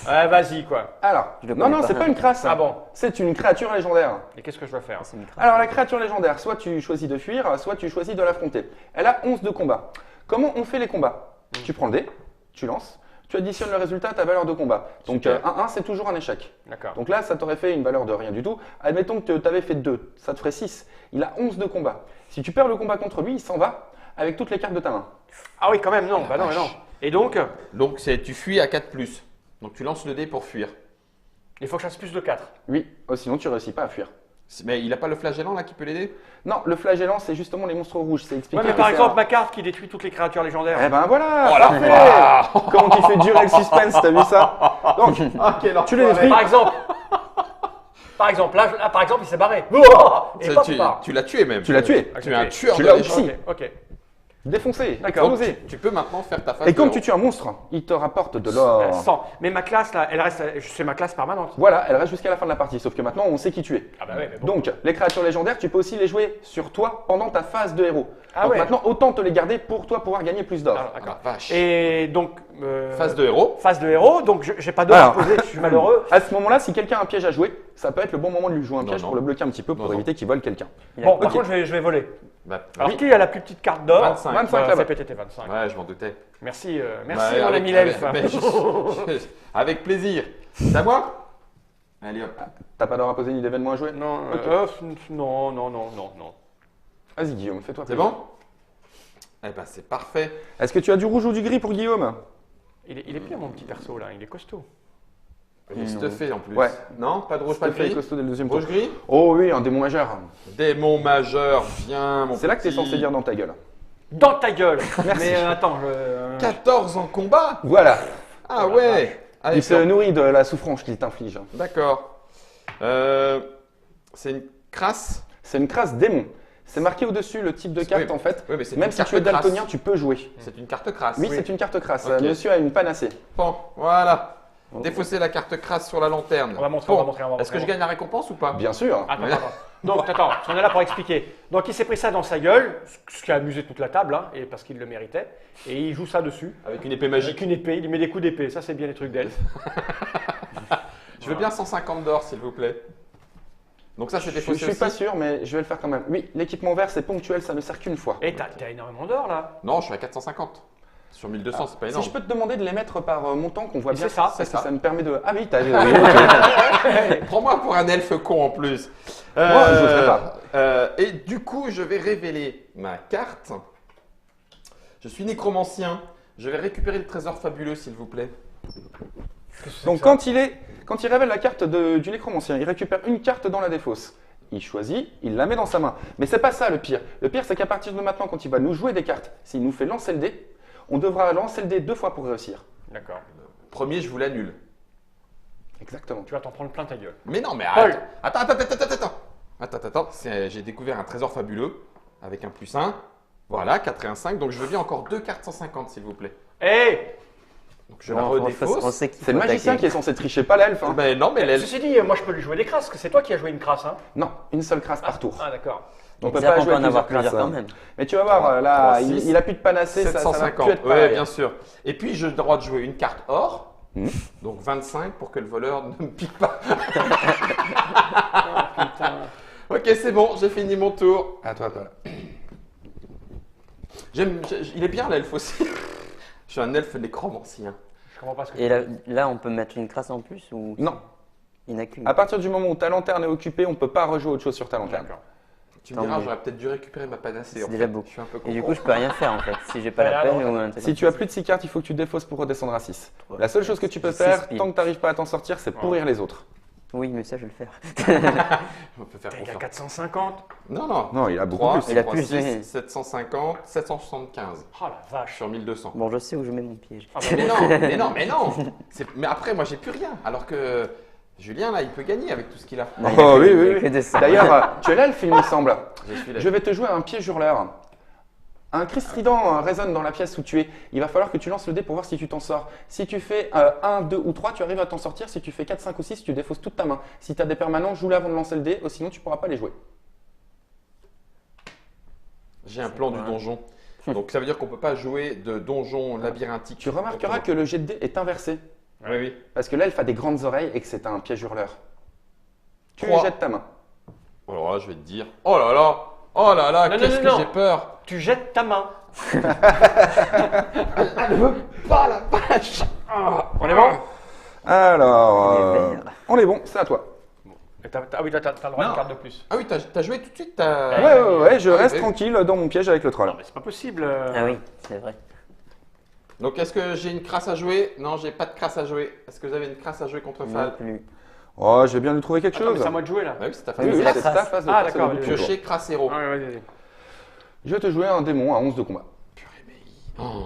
Ouais, vas-y quoi. Alors, Je le non, connais non, pas. c'est pas une crasse. Ah bon? C'est une créature légendaire. Et qu'est-ce que je dois faire? C'est une crasse. Alors, la créature légendaire, soit tu choisis de fuir, soit tu choisis de l'affronter. Elle a 11 de combat. Comment on fait les combats? Tu prends le dé, tu lances, tu additionnes le résultat à ta valeur de combat. Donc, Super. 1-1, c'est toujours un échec. D'accord. Donc là, ça t'aurait fait une valeur de rien du tout. Admettons que tu avais fait 2, ça te ferait 6. Il a 11 de combat. Si tu perds le combat contre lui, il s'en va avec toutes les cartes de ta main. Ah oui, quand même, non. Bah non, non. Et donc, Donc tu fuis à 4+. Donc tu lances le dé pour fuir. il faut que je fasse plus de 4. Oui, sinon tu réussis pas à fuir. Mais il a pas le flagellant là qui peut l'aider? Non, le flagellant, c'est justement les monstres rouges. C'est expliqué. Ouais, mais que par c'est exemple, un- ma carte qui détruit toutes les créatures légendaires. Eh ben voilà, Oh là parfait. là. Comment tu fais durer le suspense, t'as vu ça? Donc, Ah, quel tu les détruis. Par exemple, là, par exemple, il s'est barré. Et Ça, paf, tu, il part. tu l'as tué même. Tu l'as tué. Tu es un tueur Tu de l'as légende. aussi. Ok. Défoncé, D'accord. explosé. Tu peux maintenant faire ta phase Et de quand héros. tu tues un monstre, il te rapporte de l'or. 100. Mais ma classe, là, elle reste. C'est ma classe permanente. Voilà, elle reste jusqu'à la fin de la partie. Sauf que maintenant, on sait qui tu es. Ah bah ouais, mais bon. Donc, les créatures légendaires, tu peux aussi les jouer sur toi pendant ta phase de héros. Ah Donc ouais. maintenant, autant te les garder pour toi pouvoir gagner plus d'or. Ah, Ah, d'accord. la vache. Et donc. Phase de héros. Phase de héros, donc j'ai pas d'or à Alors. poser, je suis malheureux. À ce moment-là, si quelqu'un a un piège à jouer, ça peut être le bon moment de lui jouer un Non, piège non. pour le bloquer un petit peu pour Non, non. éviter qu'il vole quelqu'un. Il a Bon, pas- par contre, je vais voler. Bah, Alors, oui. qui a la plus petite carte d'or 25. 25 Bah, là-bas. fais péter tes 25. Ouais, je m'en doutais. Merci, Bah, mon avec- ami l'elfe. avec- avec plaisir. C'est à moi? Allez hop. T'as pas d'or à poser ni d'événement à jouer? Non, Ok. non. Vas-y, Guillaume, fais-toi C'est plaisir. bon? Eh ben c'est parfait. Est-ce que tu as du rouge ou du gris pour Guillaume? Il est bien mon petit perso là, il est costaud. Il est stuffé en plus. Ouais. Non, pas de rouge, Je pas te de fais gris. costaud dès le deuxième tour. Rouge gris. Oh oui, un démon majeur. Démon majeur, viens mon C'est là que t'es petit. censé dire dans ta gueule. Dans ta gueule. Merci. Mais attends, 14 en combat. Voilà. Ah ouais. Allez, Il se nourrit de la souffrance qu'il t'inflige. D'accord. C'est une crasse. C'est une crasse démon. C'est marqué au-dessus le type de carte Oui. en fait. Oui, mais c'est Même une si carte tu es crasse. daltonien, tu peux jouer. C'est une carte crasse. Oui, c'est une carte crasse. Ok. Monsieur a une panacée. Bon, voilà. Défausser la carte crasse sur la lanterne. On va montrer, Bon. on va montrer, on va Est-ce que montrer. je gagne la récompense ou pas? Bien sûr. Attends. Donc attends, on est là pour expliquer. Donc il s'est pris ça dans sa gueule, ce qui a amusé toute la table, hein, et parce qu'il le méritait, et il joue ça dessus. Avec une épée magique. Avec une épée, il met des coups d'épée, ça c'est bien les trucs d'elfe. Je veux bien 150 d'or, s'il vous plaît. Donc ça, c'est Je défaussé suis aussi. pas sûr, mais je vais le faire quand même. Oui, l'équipement vert, c'est ponctuel, ça ne sert qu'une fois. Et t'as énormément d'or là. Non, je suis à 450. Sur 1200, c'est pas Si énorme. je peux te demander de les mettre par montant qu'on voit Et bien, c'est ça, parce c'est que ça. ça me permet de. Ah oui, t'as. Oui, ok. Prends-moi pour un elfe con en plus. Moi, je le ferai pas. Et du coup, je vais révéler ma carte. Je suis nécromancien. Je vais récupérer le trésor fabuleux, s'il vous plaît. Donc quand il révèle la carte du nécromancien, il récupère une carte dans la défausse. Il choisit, il la met dans sa main. Mais c'est pas ça le pire. Le pire, c'est qu'à partir de maintenant, quand il va nous jouer des cartes, s'il nous fait lancer le dé, on devra lancer le dé 2 fois pour réussir. D'accord. Premier, je vous l'annule. Exactement. Tu vas t'en prendre plein ta gueule. Mais non, mais Paul. arrête. Attends. J'ai découvert un trésor fabuleux avec un +1. Voilà, 4 et un 5. Donc je veux bien encore 2 cartes 150, s'il vous plaît. Hé Donc je la on redéfausse. sait qu'il C'est le faut magicien attaquer. qui est censé tricher, pas l'elfe. Hein. Mais non, mais l'elfe. Ceci dit, moi je peux lui jouer des crasses, parce que c'est toi qui as joué une crasse. Hein. Non, une seule crasse par tour. Ah d'accord. On peut Ça, pas on jouer peut en avoir plusieurs plusieurs crasses, quand hein. même. Mais tu vas voir, là, 3, il 6, il a plus de panacée, ça va 750. plus être Oui, pareil. bien sûr. Et puis, j'ai le droit de jouer une carte or. Mhm. Donc 25 pour que le voleur ne me pique pas. Ok, c'est bon, j'ai fini mon tour. À toi, Paul. Il est bien l'elfe aussi. Je suis un elfe nécromancien. Je comprends pas ce que Et là, on peut mettre une crasse en plus ou Non. il n'a qu'une? À partir du moment où ta lanterne est occupée, on peut pas rejouer autre chose sur ta lanterne. D'accord. Tu me Tant diras, mieux. j'aurais peut-être dû récupérer ma panacée. C'est en déjà fait. beaucoup. Je suis un peu Et du con. coup, je peux rien faire en fait. Si j'ai pas Ouais, la là, peine non. ou un truc Si comme tu as ça. plus de 6 cartes, il faut que tu défausses pour redescendre à 6. Ouais. La seule chose que tu peux Six faire, piles. tant que tu n'arrives pas à t'en sortir, c'est pourrir les autres. Oui, mais ça, je vais le faire. On peut faire Il y a confiance. 450. Non. Non, il a beaucoup 3, plus. Il a 3, plus, 6, oui. 750, 775 Oh la vache. sur 1200. Bon, je sais où je mets mon piège. Ah, bah, Mais non. Mais après, moi, j'ai plus rien. Alors que Julien, là, il peut gagner avec tout ce qu'il a. Non, il y a Oh que- oui, il y a oui, que oui. des sorts. D'ailleurs, tu es l'elfe, il me semble. Je suis là. Je vais te jouer un piège hurleur. Un cri strident résonne dans la pièce où tu es. Il va falloir que tu lances le dé pour voir si tu t'en sors. Si tu fais 1, 2 ou 3, tu arrives à t'en sortir. Si tu fais 4, 5 ou 6, tu défausses toute ta main. Si tu as des permanents, joue-les avant de lancer le dé, sinon tu ne pourras pas les jouer. J'ai un plan du donjon. Donc, ça veut dire qu'on ne peut pas jouer de donjon labyrinthique. Tu remarqueras que le jet de dé est inversé. Oui. Parce que l'elfe a des grandes oreilles et que c'est un piège hurleur. Tu lui 3. jettes ta main. Alors là, je vais te dire. Oh là là. Oh là là, Non, qu'est-ce non, que non. j'ai peur. Tu jettes ta main. Pas la vache. On est bon Alors, Il est vert. on est bon, c'est à toi. Ah oui, là, t'as le droit à Non. une carte de plus. Ah oui, t'as joué tout de suite. Ouais, je Ah oui, reste bah oui. tranquille dans mon piège avec le troll. Non, mais c'est pas possible. Ah oui, c'est vrai. Donc, est-ce que j'ai une crasse à jouer? Non, j'ai pas de crasse à jouer. Est-ce que vous avez une crasse à jouer contre Non Fall? plus. Oh, j'ai bien lui trouver quelque Attends, mais chose. c'est à moi de jouer là. Ah oui, c'est ta Oui, Oui, phase. c'est oui, la c'est ta crasse. phase de Ah, face au d'accord, début de oui, ton tour. Piocher, crasse héros. Ah, ouais, vas-y. Je vais te jouer un démon à 11 de combat. Oh.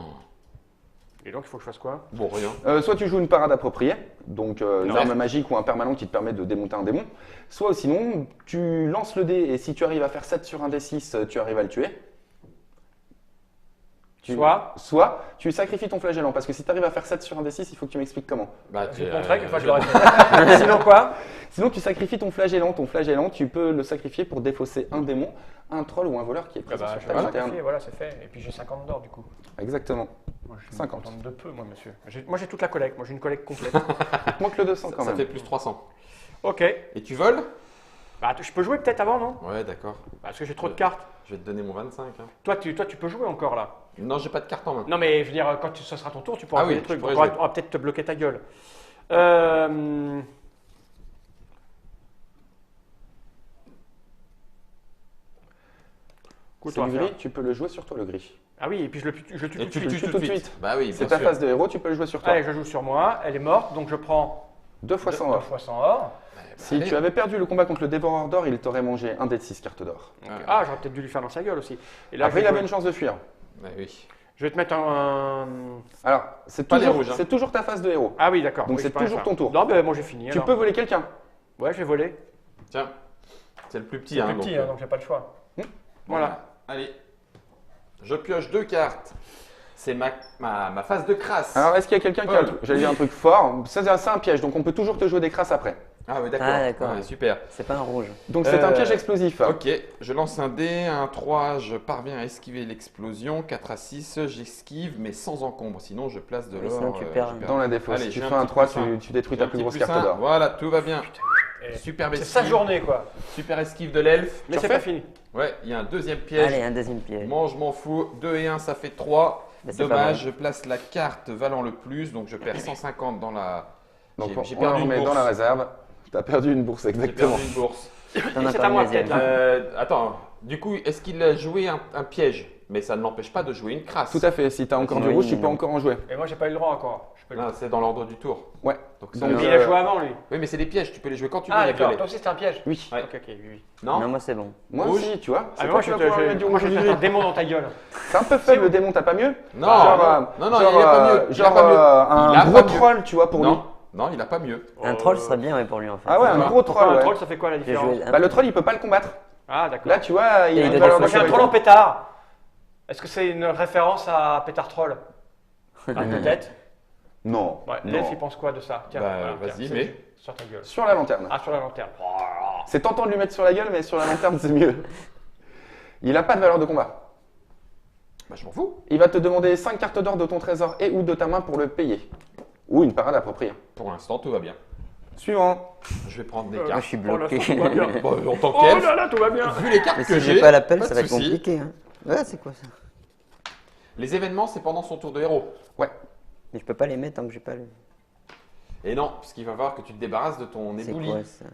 Et donc, il faut que je fasse quoi? Bon, rien. Soit tu joues une parade appropriée, donc une Ouais. arme magique ou un permanent qui te permet de démonter un démon. Soit sinon, tu lances le dé et si tu arrives à faire 7 sur un D6, tu arrives à le tuer. Soit tu sacrifies ton flagellant, parce que si tu arrives à faire 7 sur un D6, il faut que tu m'expliques comment. Bah, Je te montrerai qu'une fois je l'aurai fait. Sinon quoi? Sinon, tu sacrifies ton flagellant. Ton flagellant, tu peux le sacrifier pour défausser un démon, un troll ou un voleur qui est Ah présent bah, sur je ta vais lanterne. sacrifier, voilà, c'est fait. Et puis j'ai 50 d'or du coup. Exactement. Moi, je suis 50. contente de peu, moi, monsieur. Moi, j'ai toute la collecte. Moi, j'ai une collecte complète. Il te manque le 200 quand Ça même. fait plus 300. Ok. Et tu voles? Bah, je peux jouer peut-être avant, non? Ouais, d'accord. Parce que j'ai trop de cartes. Je vais te donner mon 25. Hein. Toi, tu peux jouer encore là. Non, j'ai pas de carte en main. Non, mais je veux dire, quand ce sera ton tour, tu pourras Ah jouer oui, des trucs. je pourrais Donc, jouer. on va peut-être te bloquer ta gueule. Écoute, C'est on le va gris, faire- tu peux le jouer sur toi le gris. Ah oui, et puis je le tue Et tout tu de le suite. tues tout tout de de suite. suite. Bah oui, C'est bien ta sûr. phase de héros, tu peux le jouer sur toi. Allez, je joue sur moi. Elle est morte, donc je prends 2 fois 100 deux or. fois 100 or. Si Allez. tu avais perdu le combat contre le dévoreur d'or, il t'aurait mangé un dé de 6 cartes d'or. Ah, j'aurais peut-être dû lui faire dans sa gueule aussi. Et là, Après, il je vais avait jouer- une chance de fuir. Bah oui. Je vais te mettre un. Alors, c'est Pas les toujours, rouges, hein. c'est toujours ta phase de héros. Ah oui, d'accord. Donc Oui, c'est je peux rien toujours faire. ton tour. Non, ben moi j'ai fini. Tu alors. peux voler quelqu'un. Ouais, je vais voler. Tiens, c'est le plus petit. C'est hein, plus petit, donc, hein, donc j'ai pas le choix. Bon, Voilà. bah, allez. Je pioche 2 cartes. C'est ma phase de crasse. Alors, est-ce qu'il y a quelqu'un qui a un Ouais. truc, j'allais dire un truc fort. Ça, c'est un piège, donc on peut toujours te jouer des crasses après. Ah oui, d'accord. Ah, d'accord. Ouais, super. C'est pas un rouge. Donc c'est un Euh, piège explosif. Ok, je lance un dé, un 3, je parviens à esquiver l'explosion. 4 à 6, j'esquive, mais sans encombre. Sinon, je place de Oui, l'or. sinon tu perds. je Dans la défausse, Allez, si tu j'ai fais un un petit 3, plus un. tu détruis J'ai ta un plus petit grosse plus carte un. d'or. Voilà, tout va bien. Et Superbe C'est esquive. sa journée, quoi. Super esquive de l'elfe. Mais Tu c'est refais pas fini. Ouais, il y a un deuxième piège. Allez, un deuxième piège. Moi, je m'en fous. 2 et 1, ça fait 3. Mais c'est pas Dommage, mal. je place la carte valant le plus, donc je perds 150 dans la. Donc J'ai on perdu la une remet dans bourse. la réserve. Tu as perdu une bourse, J'ai exactement. perdu une bourse. T'en as C'est pas à une moi, deuxième. peut-être, là. Attends, du coup, est-ce qu'il a joué un piège? Mais ça ne l'empêche pas de jouer une crasse. Tout à fait, si tu as encore du Oui, rouge, tu peux non. encore en jouer. Et moi, j'ai pas eu le droit encore. Je peux le- Non, c'est dans l'ordre du tour. Ouais. Donc, Donc, Mais il a joué avant, lui. Oui, mais c'est des pièges, tu peux les jouer quand tu veux. Ah, les d'accord. violets. Toi aussi, c'était un piège. Oui. Ouais. Ok, ok, oui, oui. Non, Non, moi c'est bon. Moi Rouge. aussi, tu vois. Ah, C'est mais toi moi, qui je vas pouvoir te mettre du moi, rouge je et vais du faire un gris. démon dans ta gueule. C'est un peu faible le démon, t'as pas mieux Non, Genre, non, il n'y a pas mieux. Il a genre pas mieux. Il a un pas gros mieux. troll, tu vois, pour lui. Non, non, il a pas mieux. Un troll serait bien ouais, pour lui en fait. Ah ouais, un Pourquoi gros Pourquoi troll, un ouais. troll, ça fait quoi la J'ai différence? joué un- Bah le troll, il peut pas le combattre. Ah, d'accord. Là, tu vois, il Et a il une a valeur des Moi, j'ai un fausses troll en pétard. Est-ce que c'est une référence à Pétard Troll? Ah, peut-être. Non. Ouais, non. l'elfe, il pense quoi de ça? Tiens, Bah, voilà, vas-y, tiens, c'est- mais- Sur ta gueule. Sur la lanterne. Ah, sur la lanterne. C'est tentant de lui mettre sur la gueule, mais sur la lanterne, c'est mieux. Il a pas de valeur de combat. Bah, je m'en fous. Il va te demander 5 cartes d'or de ton trésor et ou de ta main pour le payer. Ou une parade appropriée. Pour l'instant, tout va bien. Suivant. Je vais prendre des Moi je cartes. suis Oh, là, bloqué. tout va bien. Bon, en tant Oh qu'elfe, là là, tout va bien. vu les cartes Mais que si j'ai, j'ai pas l'appel, pas ça de va être souci. compliqué. Hein. Ouais, c'est quoi ça? Les événements, c'est pendant son tour de héros. Ouais. Mais je peux pas les mettre tant que j'ai pas le. Et non, puisqu'il va falloir que tu te débarrasses de ton C'est ébouli. quoi ça?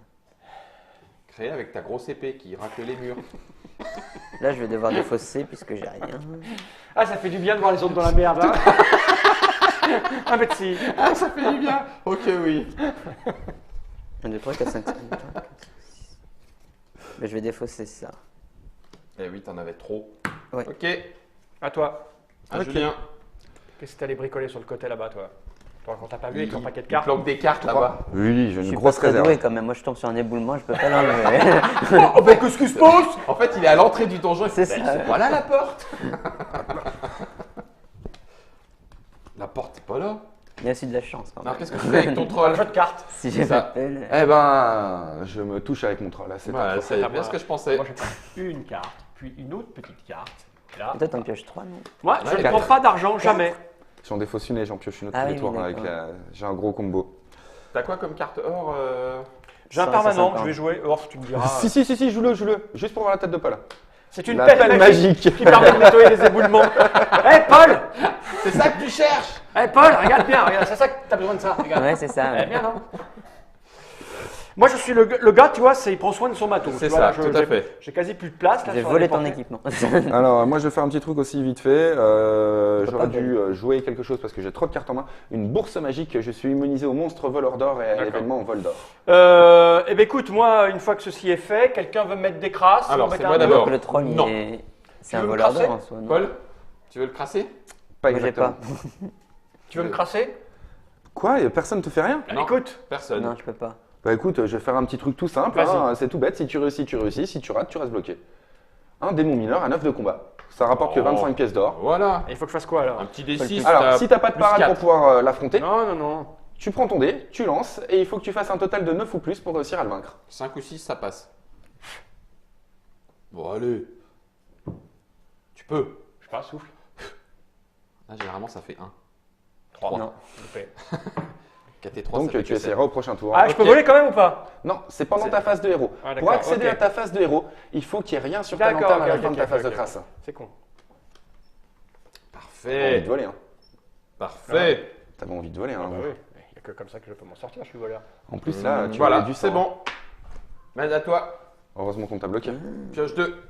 Créé avec ta grosse épée qui racle les murs. Là je vais devoir défausser puisque j'ai rien. Ah, ça fait du bien de voir les autres dans la merde. Hein. Ah, mais si. Ah, ça fait du bien. Ok, oui. 1, 2, 3, 4, 5, 6. Mais je vais défausser ça. Eh oui, t'en avais trop. Ouais. Ok. À toi. À Ok. Julien. Qu'est-ce que t'allais bricoler sur le côté là-bas, toi? Toi, quand t'as pas vu avec ton paquet de Il cartes. planque des cartes là-bas. Oui, j'ai Je une suis pas grosse très réserve. doué quand même. Moi, je tombe sur un éboulement, je peux pas l'enlever. Oh, ben qu'est-ce qui se passe? En fait, il est à l'entrée du donjon. Il C'est fait, ça. Voilà la porte. La porte, c'est pas là. Il y a aussi de la chance quand Alors, même. qu'est-ce que tu fais avec ton Un troll? jeu de cartes. Si C'est je ça. m'appelle. Eh ben, je me touche avec mon troll là, c'est Voilà, pas c'est bien ce que je pensais. Moi, je prends une carte, puis une autre petite carte. Et là, Et toi, t'en pioches 3, non? moi, je Ouais, ne prends pas d'argent, jamais. J'en défausse une et j'en pioche une autre Ah tous les oui, tours oui, avec d'accord. j'ai un gros combo. T'as quoi comme carte or J'ai un 100, permanent, 150. je vais jouer. Oh, tu me diras. Si, joue-le, juste pour voir la tête de Paul. C'est une La pelle pelle magique magique. qui permet de nettoyer les éboulements. Hé, Paul! C'est ça que tu cherches? Hé, Paul, regarde bien, regarde, c'est ça que t'as besoin de ça. Regarde. Ouais, c'est ça. Eh ouais. bien, non? Moi, je suis le gars, tu vois, il prend soin de son matos. C'est Tu vois, là, ça, tout à fait. J'ai quasi plus de place. Là, J'ai sur volé les ton portées. équipement. Alors, moi, je vais faire un petit truc aussi vite fait. pas J'aurais dû jouer quelque chose parce que j'ai trop de cartes en main. Une bourse magique, je suis immunisé aux monstres voleurs d'or et à D'accord. l'événement vol d'or. Eh bien, écoute, moi, une fois que ceci est fait, quelqu'un veut me mettre des crasses. Alors, ou mettre c'est un moi nœud. d'abord. Le troll, Non. c'est Tu un veux me voleur crasser d'or en soi. non? Paul, tu veux le crasser? Pas Moi, j'ai exactement. pas. Tu veux me crasser? Quoi? Personne te fait rien? Non. Écoute, Personne. Non, je peux pas. Bah écoute, je vais faire un petit truc tout simple. Vas-y. Hein, c'est tout bête. Si tu réussis, tu réussis. Si tu rates, tu restes bloqué. Un démon mineur à 9 de combat. Ça rapporte que Oh. 25 pièces d'or. Voilà. il faut que je fasse quoi alors? Un petit D6. Alors, si t'as pas de plus parade 4. pour pouvoir l'affronter, Non, non, non. tu prends ton dé, tu lances et il faut que tu fasses un total de 9 ou plus pour réussir à le vaincre. 5 ou 6, ça passe. Bon, allez. Tu peux. Je sais pas, souffle. Là, généralement, ça fait 1. 3. Non. 4 et 3, Donc ça fait tu que essaieras au prochain tour. Ah, je peux Ok. voler quand même ou pas? Non, c'est pendant C'est- ta phase de héros. Ah, d'accord, Pour accéder ok. à ta phase de héros, il faut qu'il n'y ait rien sur ta D'accord, lanterne à la ok, fin de ta ok, phase ok, de crasse. C'est con. T'as envie Parfait. de voler, hein. Parfait. T'avais envie de voler, hein. Ah, bah oui. Il n'y a que comme ça que je peux m'en sortir, je suis voleur. En plus, là, tu voilà, avais du c'est sang. bon. Mais à toi. Heureusement qu'on t'a bloqué. Pioche 2.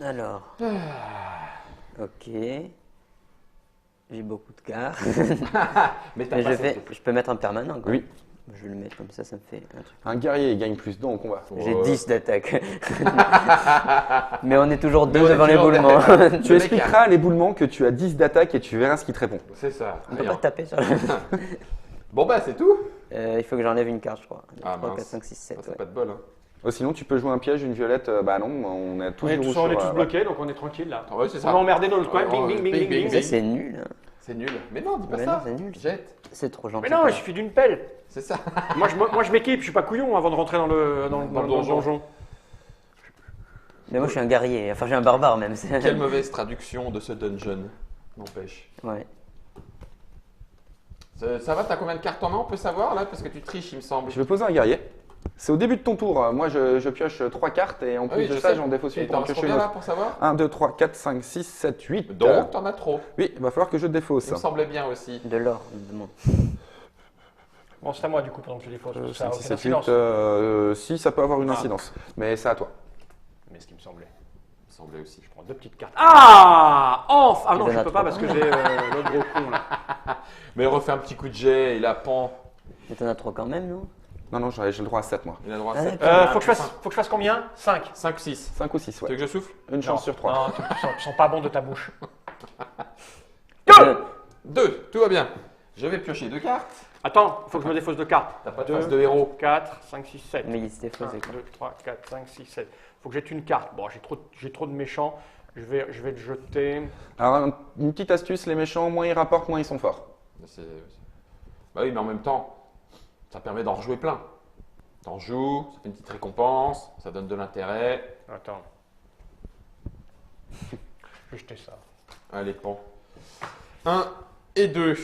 Alors. Ok. J'ai beaucoup de cartes. Mais t'as Mais pas je peux mettre un permanent. Quoi. Oui. Je vais le mettre comme ça me fait un truc. Un guerrier, il gagne plus 2 en combat. J'ai 10 d'attaque. Mais on est toujours Mais deux on est devant toujours l'éboulement. Tu expliqueras à l'éboulement que tu as 10 d'attaque et tu verras ce qu'il te répond. C'est ça. On peut Rien. pas taper sur le. Bon, bah, c'est tout. Il faut que j'enlève une carte, je crois. 2, Ah, 3, mince. 4, 5, 6, 7. Ah, c'est pas de bol. Hein. Oh, sinon, tu peux jouer un piège, une violette. Bah non, on est tous On est rouges tous, sur, ouais. bloqués, donc on est tranquille là. Ouais, c'est On ça. est emmerdé dans le coin. Oh, Bing, bing, bing, bing, bing, bing, bing. Ça, c'est nul. Hein. C'est nul. Mais non, dis pas Mais ça. non, c'est nul. Jette. C'est trop gentil. Mais non, il suffit d'une pelle. C'est ça. Moi, je m'équipe, je suis pas couillon avant de rentrer dans le donjon. Mais moi, je suis un guerrier. Enfin, j'ai un barbare même. c'est- Quelle mauvaise traduction de ce dungeon. N'empêche. Ouais. Ça va, t'as combien de cartes en main, on peut savoir là? Parce que tu triches, il me semble. Je vais poser un guerrier. C'est au début de ton tour. Moi, je pioche 3 cartes et en Ah plus oui, de je ça, sais. j'en défausse une Et pour en t'en restes piocher une combien là autre. pour savoir? 1, 2, 3, 4, 5, 6, 7, 8. Donc, t'en as trop. Oui, il va falloir que je défausse. Il me semblait bien aussi. De l'or, on me demande. Bon, c'est à moi du coup pendant que je défausse. Tout ça, 5, aucune 6, 7, incidence. 8. Si, ça peut avoir une Ah. incidence. Mais c'est à toi. Mais ce qui me semblait. Il me semblait aussi. Je prends 2 petites cartes. Ah! Enfin! Ah non, Tu je donnes peux à pas trois. parce que j'ai l'autre gros con là. Mais refais un petit coup de jet, il a pan. Mais t'en as 3 quand même, non? Non, non, j'ai le droit à 7 moi. Il a droit à Ah, 7. Faut que je fasse combien? 5. 5 ou 6. 5 ou 6, Tu veux ouais. que je souffle? Une chance sur 3. Non, tu sens pas bon de ta bouche. 2, tout va bien. Je vais piocher 2 cartes. Attends, faut que je me défausse de cartes. T'as pas de 2, face de héros. 4, 5, 6, 7. Mais il s'était 1, faussé quoi. 2, 3, 4, 5, 6, 7. Faut que j'ai une carte. Bon, j'ai trop de méchants. Je vais le jeter. Alors, une petite astuce, les méchants, moins ils rapportent, moins ils sont forts. Bah oui, mais en même temps, ça permet d'en rejouer plein. T'en joues, ça fait une petite récompense, ça donne de l'intérêt. Attends. Je vais jeter ça. Allez, pan. 1 et 2.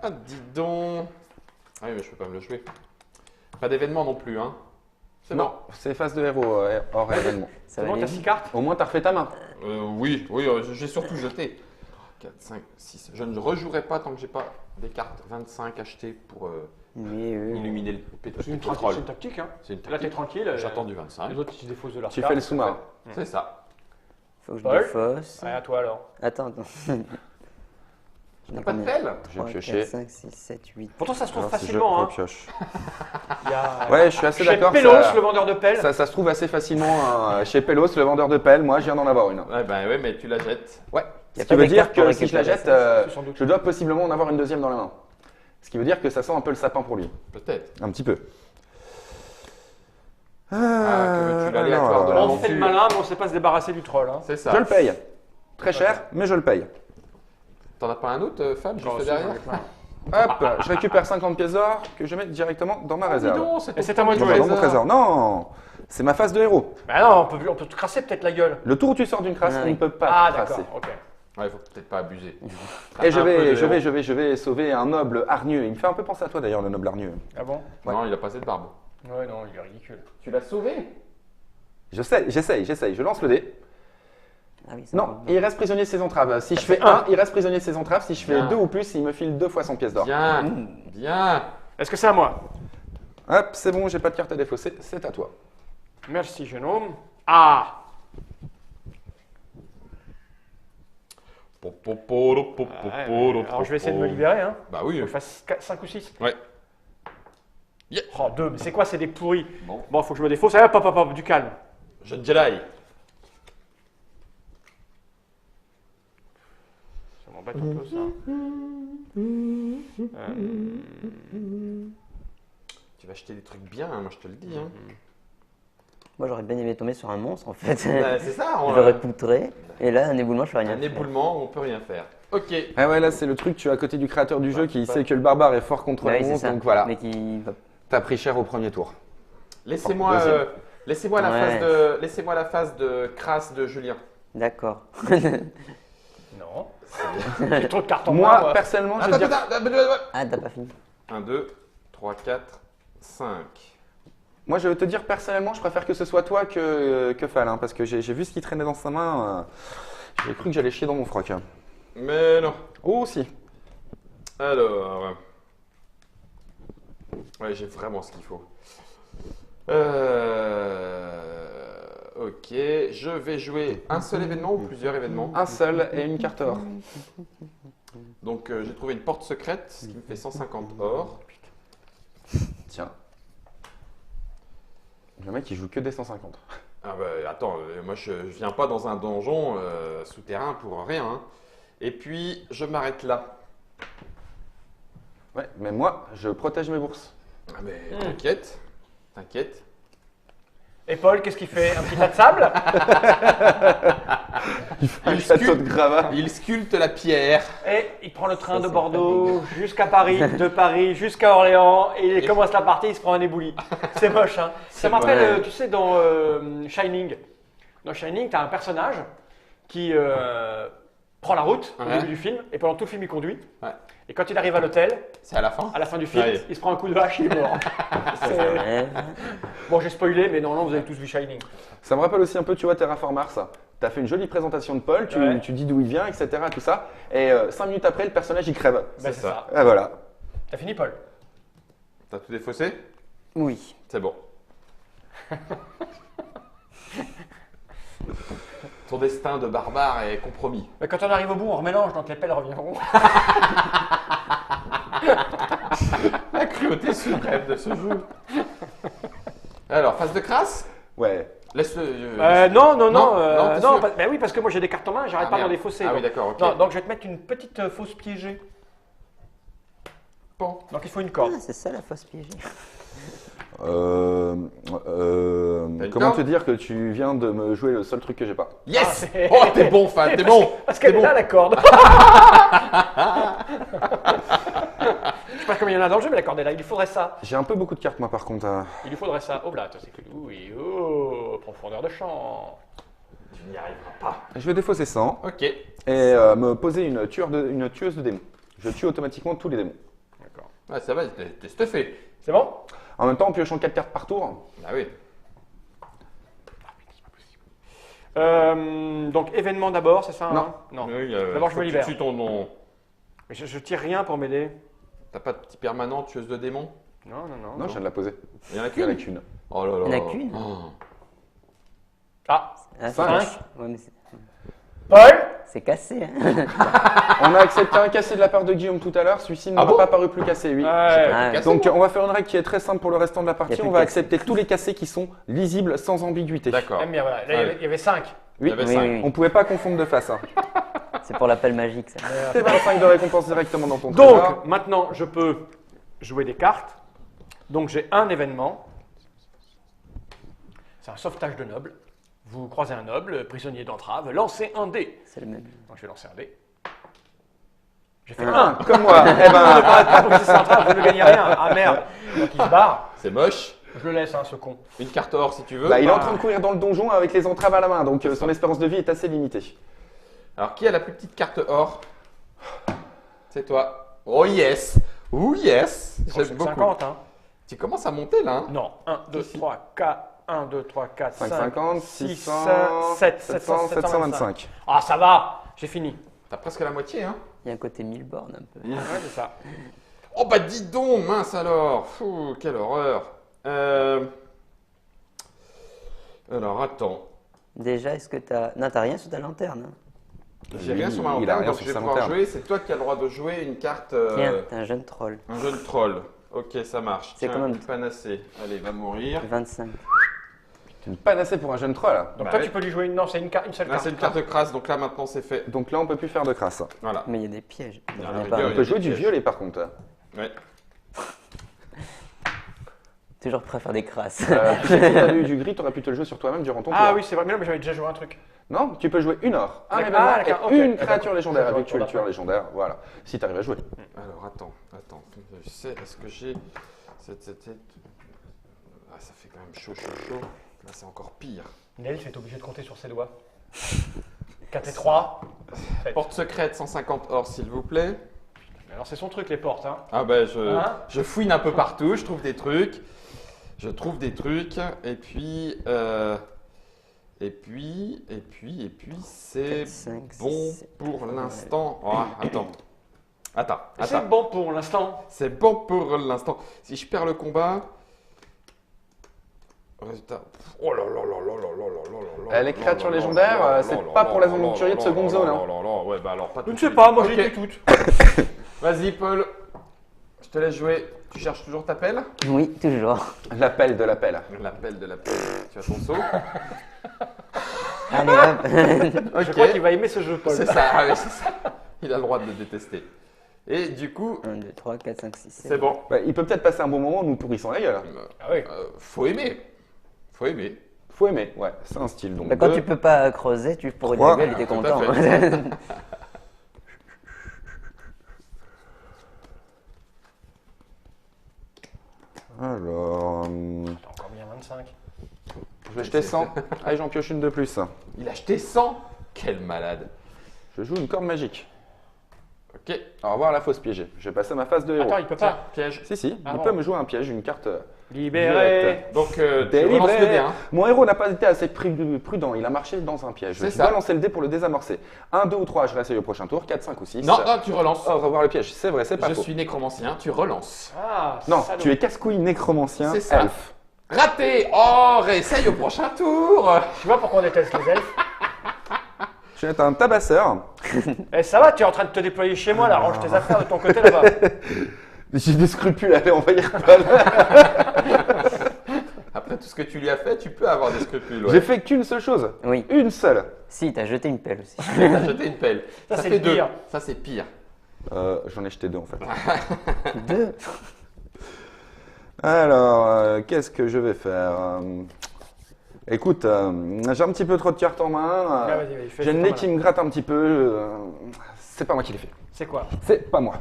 Ah, dis donc. Ah oui, mais je peux pas me le jouer. Pas d'événement non plus, hein. C'est bon. Non, c'est phase de héros hors événement. Ça C'est va bon, aller t'as vite. 6 cartes? Au moins, t'as refait ta main. Oui, j'ai surtout jeté. 4, 5, 6. Je ne rejouerai pas tant que j'ai pas des cartes 25 achetées pour Mais illuminer le C'est pétrole. une tactique, hein. C'est une Là, t'es tactique. tranquille. J'attends du 25. Les autres, ils se défaussent de leur Tu carte. fais le sous-marin. C'est ça. faut que je Paul défausse. Ouais, à toi alors. Attends. J'en ai Pas de combien? pelle? Je vais 3, piocher. 4, 5, 6, 7, 8. Pourtant, ça se trouve Alors, si je facilement. Hein. repioche. Il y a... Ouais, je suis assez Chez d'accord. Pélos, ça- le vendeur de pelles. Ça se trouve assez facilement chez Pélos, le vendeur de pelles. Moi, je viens d'en avoir une. Ouais, bah ouais, mais tu la jettes. Ouais. Y a Ce pas qui veut des dire cartes pour que si je la récupérer jette, ça, sans doute. je dois possiblement en avoir une deuxième dans la main. Ce qui veut dire que ça sent un peu le sapin pour lui. Peut-être. Un petit peu. que veux-tu, l'aléatoire de alors, la On fait le malin, mais on ne sait pas se débarrasser du troll. Hein. C'est ça. je le paye. Très cher, mais je le paye. T'en as pas un autre, Fab, Oh, juste derrière? Hop, je récupère 50 pièces d'or que je mets directement dans ma Dis réserve. donc, Et c'est à moi de Non, jouer. dans mon trésor. Non, c'est ma phase de héros. Bah non, on peut te crasser peut-être la gueule. Le tour où tu sors d'une crasse, Ah on oui. ne peut pas Ah te d'accord, crasser. ok. Ouais, il faut peut-être pas abuser. Et je Un peu de vais, héros. sauver un noble hargneux. Il me fait un peu penser à toi d'ailleurs, le noble hargneux. Ah bon? Non, il a pas assez de barbe. Ouais, non, il est ridicule. Tu l'as sauvé? J'essaye. Je lance le dé. Ah oui, ça Non, compte. il reste prisonnier de ses entraves. Si je fait fais 1, il reste prisonnier de ses entraves. Si je fais Bien. 2 ou plus, il me file 2 fois 100 pièces d'or. Bien, bien. Est-ce que c'est à moi? Hop, c'est bon, j'ai pas de carte à défausser. C'est à toi. Merci, jeune homme. Ah! Alors je vais essayer de me libérer. Hein. Bah oui. Faut que je fasse 5 ou 6. Ouais. Oh, 2, mais c'est quoi? C'est des pourris. Bon. Bon, faut que je me défausse. Hop, hop, hop, hop, du calme. Jeune Jedi. Ça m'embête un peu, ça. Tu vas acheter des trucs bien, hein, moi je te le dis. Hein. Moi, j'aurais bien aimé tomber sur un monstre, en fait. Bah, c'est ça. Je l'aurais poutré. Et là, un éboulement, je peux rien Un faire. éboulement, on peut rien faire. Ok. Ah ouais, là, c'est le truc, tu es à côté du créateur du jeu qui sait que le barbare est fort contre Bah le oui, c'est monstre, ça. donc voilà. Mais qui va... T'as pris cher au premier tour. Laissez-moi Deuxième. laissez-moi la, Ouais. laissez-moi la phase de crasse de Julien. D'accord. Non. J'ai trop de cartes en Moi, main. personnellement, je Attends, vais dire... Ah, t'as pas fini. 1, 2, 3, 4, 5. Moi, je vais te dire personnellement, je préfère que ce soit toi que Fall, hein, parce que j'ai vu ce qui traînait dans sa main. J'ai cru que j'allais chier dans mon froc. Hein. Mais non. Oh, si. Alors. Ouais, j'ai vraiment ce qu'il faut. Ok, je vais jouer un seul événement ou plusieurs événements. Un seul et une carte or. Donc j'ai trouvé une porte secrète, ce qui me fait 150 or. Tiens. Le mec, il joue que des 150. Ah bah attends, moi je viens pas dans un donjon souterrain pour rien. Hein. Et puis je m'arrête là. Ouais, mais moi, je protège mes bourses. Ah mais t'inquiète, t'inquiète. Et Paul, qu'est-ce qu'il fait? Un petit tas de sable? Un château de gravats. Il sculpte la pierre. Et il prend le train Ça, de c'est Bordeaux jusqu'à Paris, de Paris jusqu'à Orléans, et il commence la partie, il se prend un éboulis. C'est moche, hein. Ça me rappelle, vrai. tu sais, dans Shining. Dans Shining, tu as un personnage qui prend la route au Ouais. début du film, et pendant tout le film, il conduit. Ouais. Et quand il arrive à l'hôtel, C'est à la fin. à la fin du film, Ouais. il se prend un coup de vache, il est mort. C'est- Ouais. Bon, j'ai spoilé, mais normalement, vous avez tous vu Shining. Ça me rappelle aussi un peu, tu vois, Terraform Mars. T'as fait une jolie présentation de Paul, Ouais. tu dis d'où il vient, etc. Tout ça. Et 5 minutes après, le personnage, il crève. Ben, C'est c'est ça. ça. Et voilà. T'as fini, Paul? T'as tout défaussé? Oui. C'est bon. Ton destin de barbare est compromis. Mais quand on arrive au bout, on remélange, donc les pelles reviendront. La cruauté suprême de ce jeu. Alors, phase de crasse? Ouais. Laisse-le. Non, t'es sûr ben oui, parce que moi j'ai des cartes en main, j'arrête Ah, pas d'en merde. défausser. Ah oui, donc. d'accord, ok. Non, donc je vais te mettre une petite fausse piégée. Bon. Donc il faut une corde. Ah, c'est ça la fausse piégée. une Comment corde te dire que tu viens de me jouer le seul truc que j'ai pas? Yes! Ah, c'est- Oh, t'es bon, fan, t'es bon! Parce qu'elle T'es est bon. là la corde. Je sais pas combien il y en a dans le jeu, mais la corde est là. Il lui faudrait ça. J'ai un peu beaucoup de cartes, moi, par contre. Il lui faudrait ça. Oh là, attends, c'est que oui. Oh, profondeur de champ. Tu n'y arriveras pas. Je vais défausser 100 Ok. et me poser une tueuse de démons. Je tue automatiquement tous les démons. D'accord. Ouais, ça va, t'es stuffé. C'est bon? En même temps, en piochant 4 cartes par tour. Bah oui. Donc événement d'abord, c'est ça? Non. Hein non. Oui, D'abord, je faut me que libère. Tu tues ton nom. Mais je tire rien pour m'aider. T'as pas de petit permanent tueuse de démons? Non, non, non. Non, je viens de la poser. Il y en a Il y en a qu'une? qu'une. Oh là là. Il y en a qu'une. Oh. Ah, Ah, Cinq. Ouais, mais c'est... Paul? C'est cassé, hein. On a accepté un cassé de la part de Guillaume tout à l'heure. Celui-ci ne Ah m'a bon pas paru plus cassé, oui. Ouais. Ah, cassé, Donc moi. on va faire une règle qui est très simple pour le restant de la Y a partie. plus On de va cassé. accepter tous les cassés qui sont lisibles sans ambiguïté. D'accord. J'aime bien, voilà. Là, il y avait 5. Oui. Il y avait Oui, cinq. oui, On oui. pouvait pas confondre de face. Hein. C'est pour l'appel magique, ça. C'est 25 de récompense directement dans ton trésor. Donc, maintenant, je peux jouer des cartes. Donc, j'ai un événement. C'est un sauvetage de noble. Vous croisez un noble, prisonnier d'entrave. Lancez un dé. C'est le même. Donc, je vais lancer un dé. J'ai fait Ah, 1. comme moi. Eh ben, Vous ne gagnez rien. Ah merde. Donc, il se barre. C'est moche. Je le laisse, hein, ce con. Une carte or si tu veux. bah, il est en train de courir dans le donjon avec les entraves à la main, donc son espérance de vie est assez limitée. Alors, qui a la plus petite carte or? C'est toi. Oh yes. Oh yes. Je crois que J'aime c'est beaucoup. 50, hein. Tu commences à monter là. Hein. Non. 1, 2, 3, 4. 1, 2, 3, 4, 5, 550, 6, 600, 7, 700, 725. Ah, ça va. J'ai fini. T'as presque la moitié, hein. Il y a un côté 1000 bornes un peu. Ouais, c'est ça. Oh bah dis donc, mince alors. Fou, quelle horreur. Alors attends. Déjà, est-ce que t'as. Non, t'as rien sous ta lanterne. Hein. J'ai rien sur ma Il a lanterne, rien donc sur je vais sa pouvoir lanterne. jouer. C'est toi qui as le droit de jouer une carte. Tiens, t'es un jeune troll. Un jeune troll. Ok, ça marche. C'est Tiens, quand même- une panacée. Allez, va mourir. 25. C'est une panacée pour un jeune troll. Donc, Bah toi, ouais. tu peux lui jouer une. Non, c'est une seule Là, carte. c'est une carte crasse, donc là maintenant c'est fait. Donc là, on peut plus faire de crasse. Voilà. Mais il y a des pièges. Il y a J'en un ai rigueur, pas. il y On a peut des jouer du pièges. violet par contre. Ouais. Toujours préfère des crasses. Si t'avais eu du gris, t'aurais pu te le jouer sur toi-même durant ton tour. Ah oui, c'est vrai. Mais non, mais j'avais déjà joué un truc. Non, tu peux jouer une or, un D'accord. événement Ah, d'accord, ok. et une D'accord. créature légendaire D'accord, avec tu es le d'accord. tueur légendaire. Voilà, si t'arrives à jouer. Alors attends. Je sais, est-ce que j'ai cette. Ah, ça fait quand même chaud. Là, c'est encore pire. L'elfe est obligé de compter sur ses doigts. 4 et 3. Porte secrète 150 or, s'il vous plaît. Alors, c'est son truc, les portes. Hein. Ah ben Hein je fouine un peu partout, je trouve des trucs. Et puis c'est 4, 5, bon 6, 7. pour l'instant. Oh, attends. C'est bon pour l'instant. C'est bon pour l'instant. Si je perds le combat, résultat. Oh là là là là là là là là. Les créatures légendaires, c'est pas pour la zone nocturne de seconde zone. Hein. Ouais, bah alors pas Je tout ne de sais suite. pas, moi Ok. j'ai été toutes. Vas-y Paul, je te laisse jouer. Tu cherches toujours ta pelle? Oui, toujours. L'appel de l'appel. L'appel de la pelle. Tu as ton saut? Allez, hop. Ok. Je crois qu'il va aimer ce jeu, Paul. C'est ça, ah ouais, c'est ça. Il a le droit de le détester. Et du coup, 1, 2, 3, 4, 5, 6, 7. c'est bon. Bah, il peut peut-être passer un bon moment en nous pourrissant la gueule. Ah oui. Faut aimer. Faut aimer. Faut aimer, ouais, c'est un style. Donc Bah, quand deux. tu peux pas creuser, tu pourrais Trois. dire, il était Tout à content. fait. Alors, T'as encore bien 25. je vais jeter 100. Allez, j'en pioche une de plus. Il a acheté 100. Quel malade. Je joue une corde magique. Ok. Au revoir la fausse piégée. Je vais passer ma phase de héros. Attends, il peut Tiens, pas. piège. Si, Ah il bon. peut me jouer un piège, une carte. Libéré. Violette. Donc, tu Délivré. relances le dé. Hein. Mon héros n'a pas été assez prudent, il a marché dans un piège. C'est Je ça. dois lancer le dé pour le désamorcer. 1, 2 ou 3, je réessaye au prochain tour. 4, 5 ou 6. Non, non, tu relances. Oh, revoir le piège, c'est vrai, c'est pas Je faux. suis nécromancien, tu relances. Ah, Non, salaud. tu es casse-couille nécromancien, C'est ça. elfe. Raté. Oh, réessaye au prochain tour. Tu vois pourquoi on déteste les elfes? Je vais être un tabasseur. Eh, ça va, tu es en train de te déployer chez moi, là. Range tes affaires de ton côté là-bas. J'ai des scrupules à aller envahir Paul. Après tout ce que tu lui as fait, tu peux avoir des scrupules. Ouais. J'ai fait qu'une seule chose. Oui. Une seule. Si, t'as jeté une pelle aussi. T'as jeté une pelle. Ça, c'est fait deux. pire. Ça, c'est pire. J'en ai jeté 2 en fait. 2. Alors, qu'est-ce que je vais faire Écoute, j'ai un petit peu trop de cartes en main. Ah, vas-y, vas-y, fais- J'ai le fais nez ton qui malin. me gratte un petit peu. C'est pas moi qui l'ai fait. C'est quoi? C'est pas moi.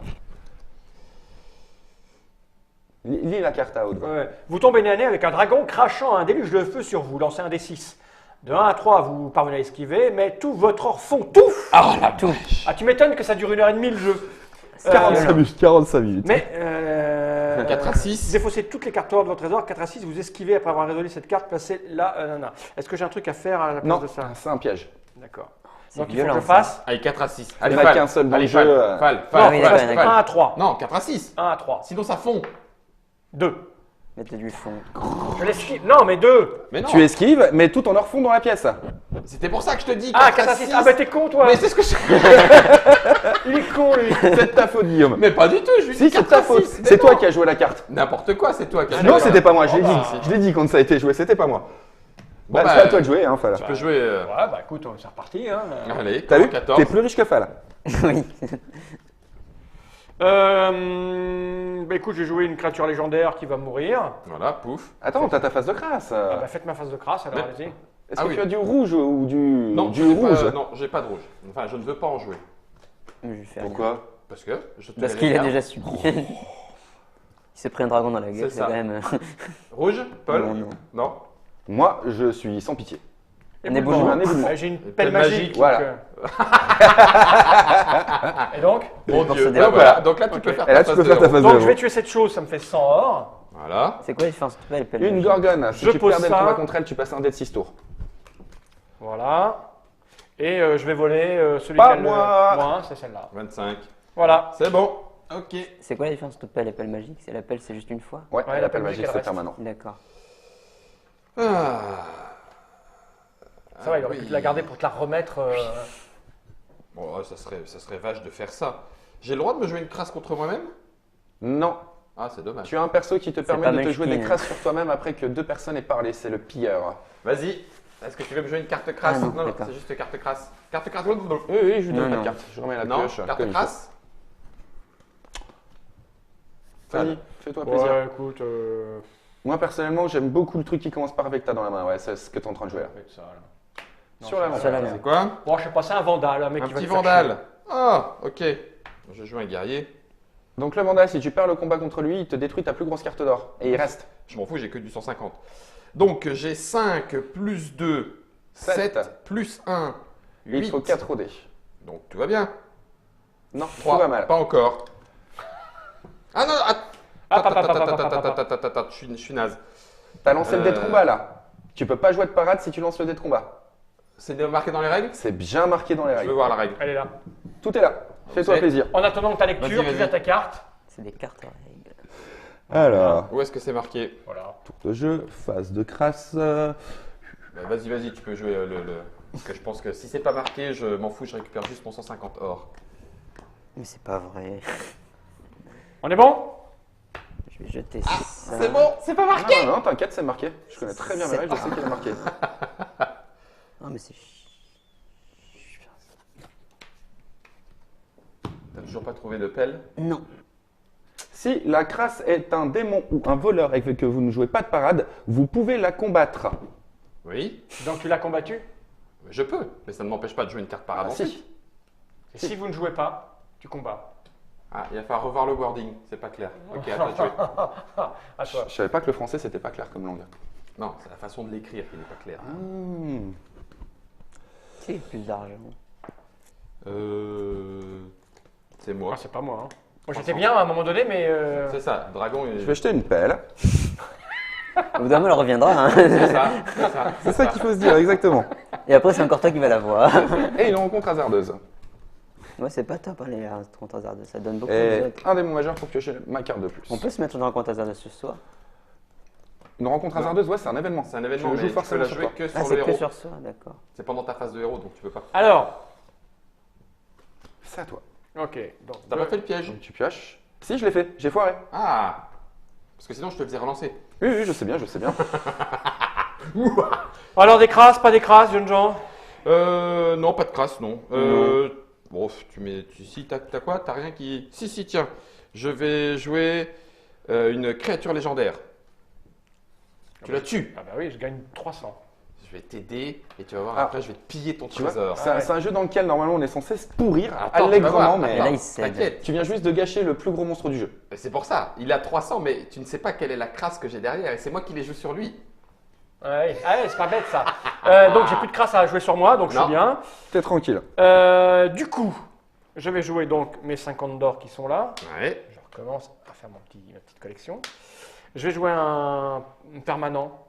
Lis la carte à haute voix. Ouais. Vous tombez nez à nez avec un dragon crachant un déluge de feu sur vous. Lancez un des 6. De 1 à 3, vous parvenez à esquiver, mais tout votre or fond tout. Oh la Tout. Ah, tu m'étonnes que ça dure 1h30 le jeu. 45 minutes. 45 minutes. Mais 4 à 6. défaussez toutes les cartes or de votre trésor. 4 à 6, vous esquivez après avoir résolu cette carte, placez là. Non. Est-ce que j'ai un truc à faire à la place Non, de ça? c'est un piège. D'accord. C'est Donc il faut violent, que je ça. fasse Allez, 4 à 6. Il Allez, n'y en a Fal. qu'un seul dans Allez, le jeu. Fal. Ah oui, Fal. d'accord, Fal. d'accord. 1 à 3. Non, 4 à 6. 1 à 3. Sinon, ça fond. 2. Mettez du fond. Je l'esquive. Non, mais 2. Mais non, Tu esquives, mais tout en leur fond dans la pièce. c'était pour ça que je te dis. Ah, 4 à 4 à 6. 6. Ah, bah t'es con, toi. Mais c'est ce que je. Il est con, lui. C'est de ta faute, Guillaume. Mais pas du tout, je lui Si, dis c'est de 4 ta à faute. 6. C'est toi qui as joué la carte. N'importe quoi, c'est toi qui as Non, c'était pas moi, je l'ai Oh, dit. bah. Je l'ai dit quand ça a été joué, c'était pas moi. Bon, Bah, c'est à toi de jouer, hein, Fala. Tu peux jouer. Ouais, bah écoute, c'est reparti. Hein. Allez, T'as vu 14. T'es plus riche que Fala. Oui. Bah écoute, j'ai joué une créature légendaire qui va mourir. Voilà, pouf. Attends, t'as ta face de crasse. Ah bah faites ma phase de crasse, alors Mais- allez-y. Est-ce Ah que oui. tu as du rouge ou du Non, du j'ai pas- rouge non, j'ai pas de rouge. Enfin, je ne veux pas en jouer. Je vais faire rien. Pourquoi Parce que je te Parce les qu'il a regarde. déjà subi. Il s'est pris un dragon dans la gueule, C'est c'est ça. quand même. Rouge, Paul Non, non. Non. Moi, je suis sans pitié. Éboulement. J'ai un éboulement. J'ai une Pelle pelle magique. magique, voilà. Et donc Mon Pour Dieu. se Donc défendre. voilà. Donc là, tu Ok. peux faire Et là, ta tu peux phase faire de ta héros. phase Donc de je vais héros. tuer cette chose, ça me fait 100 or. Voilà. C'est quoi la différence de pelle Une gorgone. Si Je tu pose perdais le ça. combat contre elle, tu passes un dé de 6 tours. Voilà. Et je vais voler celui Pas qui a moi. le moins, c'est celle-là. 25. Voilà. C'est bon. Ok. C'est quoi la différence entre pelle et pelle magique? C'est la pelle, c'est juste une fois? Ouais, Ouais, la pelle magique, elle c'est reste. permanent. D'accord. Ah. Ça va, il aurait oui. pu te la garder pour te la remettre. Bon, ouais, ça serait vache de faire ça. J'ai le droit de me jouer une crasse contre moi-même? Non, Ah, c'est dommage. tu as un perso qui te permet pas de te jouer des Munchkin. crasses sur toi-même après que 2 personnes aient parlé. C'est le pilleur. Vas-y. Est-ce que tu veux me jouer une carte crasse? Ah non, non, d'accord. c'est juste carte crasse. Carte crasse. Oui, oui, je lui donne Non, pas de non. carte. Je remets la Non, pioche. carte comme il faut. crasse. Vas-y, fais-toi plaisir. Ouais, écoute. Moi, personnellement, j'aime beaucoup le truc qui commence par Vecta dans la main. Ouais, c'est ce que tu es en train de jouer là. Avec ça, là. Non, Sur la ça, main. Ça, là, C'est quoi? Bon, je sais pas, c'est un vandale, un mec Un qui va petit te faire vandale. Ah, ok. Je joue un guerrier. Donc le Vandal, si tu perds le combat contre lui, il te détruit ta plus grosse carte d'or. Et il reste. Je m'en fous, j'ai que du 150. Donc j'ai 5 plus 2, 7, 7 plus 1, Et il 8. te faut 4 OD. Donc tout va bien. Non, 3, tout va mal. pas encore. Ah non, attends, je suis naze. T'as lancé le dé de combat là. Tu peux pas jouer de parade si tu lances le dé de combat. C'est marqué dans les règles? C'est bien marqué dans les Je veux règles. voir la règle. Elle est là. Tout est là. Fais-toi C'est- plaisir. En attendant ta lecture, Vas-y, tu vas-y. viens ta carte. C'est des cartes à règles. Alors, Où est-ce que c'est marqué? Voilà. tour de jeu, phase de crasse. Bah, vas-y, tu peux jouer le. Parce que je pense que si c'est pas marqué, je m'en fous, je récupère juste mon 150 or. Mais c'est pas vrai. On est bon? Je vais jeter ça. C'est bon, c'est pas marqué! Non, non, t'inquiète, c'est marqué. Je connais très bien mes règles, je sais qu'il est marqué. Non, mais c'est. T'as toujours pas trouvé de pelle? Non. Si la crasse est un démon ou un voleur et que vous ne jouez pas de parade, vous pouvez la combattre. Oui, Donc tu l'as combattu? je peux, mais ça ne m'empêche pas de jouer une carte parade Ah, ensuite. si. Et si vous ne jouez pas, tu combats. Ah, il va falloir revoir le wording, c'est pas clair. Ok, à toi de jouer. À toi. Je savais pas que le français c'était pas clair comme langue. Non, c'est la façon de l'écrire qui n'est pas claire. Qui a plus d'argent? C'est moi. Ah, c'est pas moi. Hein. Moi j'étais bien à un moment donné, mais. C'est ça, le dragon. Je vais jeter une pelle. Au bout d'un moment, elle reviendra. Hein. C'est ça, c'est ça. C'est ça qu'il faut se dire, exactement. Et après, c'est encore toi qui vas la voir. Et il rencontre hasardeuse. Ouais, c'est pas top, hein, les rencontres hasardeuses. Ça donne beaucoup Et de votes. un démon majeur pour piocher ma carte de plus. On peut se mettre une rencontre hasardeuse ce soir. Une rencontre hasardeuse, ouais, c'est un événement. C'est un événement, Tu le mais joues tu peux forcément la sur jouer toi. que Ah, sur c'est le que héros. sur soi, d'accord. C'est pendant ta phase de héros, donc tu peux pas. Alors, C'est à toi. ok. Donc, T'as pas fait le piège? Donc tu pioches. Si, je l'ai fait, j'ai foiré. Ah! Parce que sinon, je te faisais relancer. Oui, oui, je sais bien, je sais bien. Alors des crasses, pas des crasses, jeunes gens? Non, pas de crasse, non. Bon, si, t'as quoi? T'as rien qui. Si, tiens. Je vais jouer une créature légendaire. Tu la tues. Ah bah oui, je gagne 300. Je vais t'aider et tu vas voir, Ah. après, je vais te piller ton Tu vois, trésor. c'est un jeu dans lequel normalement on est censé se pourrir Attends, tu vas allègrement, voir. mais Et là, Attends, il cède. t'inquiète. tu viens juste de gâcher le plus gros monstre du jeu. C'est pour ça. Il a 300, mais tu ne sais pas quelle est la crasse que j'ai derrière et c'est moi qui les joue sur lui. Ouais, ah ouais, c'est pas bête ça. Donc j'ai plus de crasse à jouer sur moi, donc je Non. suis bien. T'es tranquille. Du coup, je vais jouer donc mes 50 d'or qui sont là. Ouais. Je recommence à faire ma petite collection. Je vais jouer un permanent.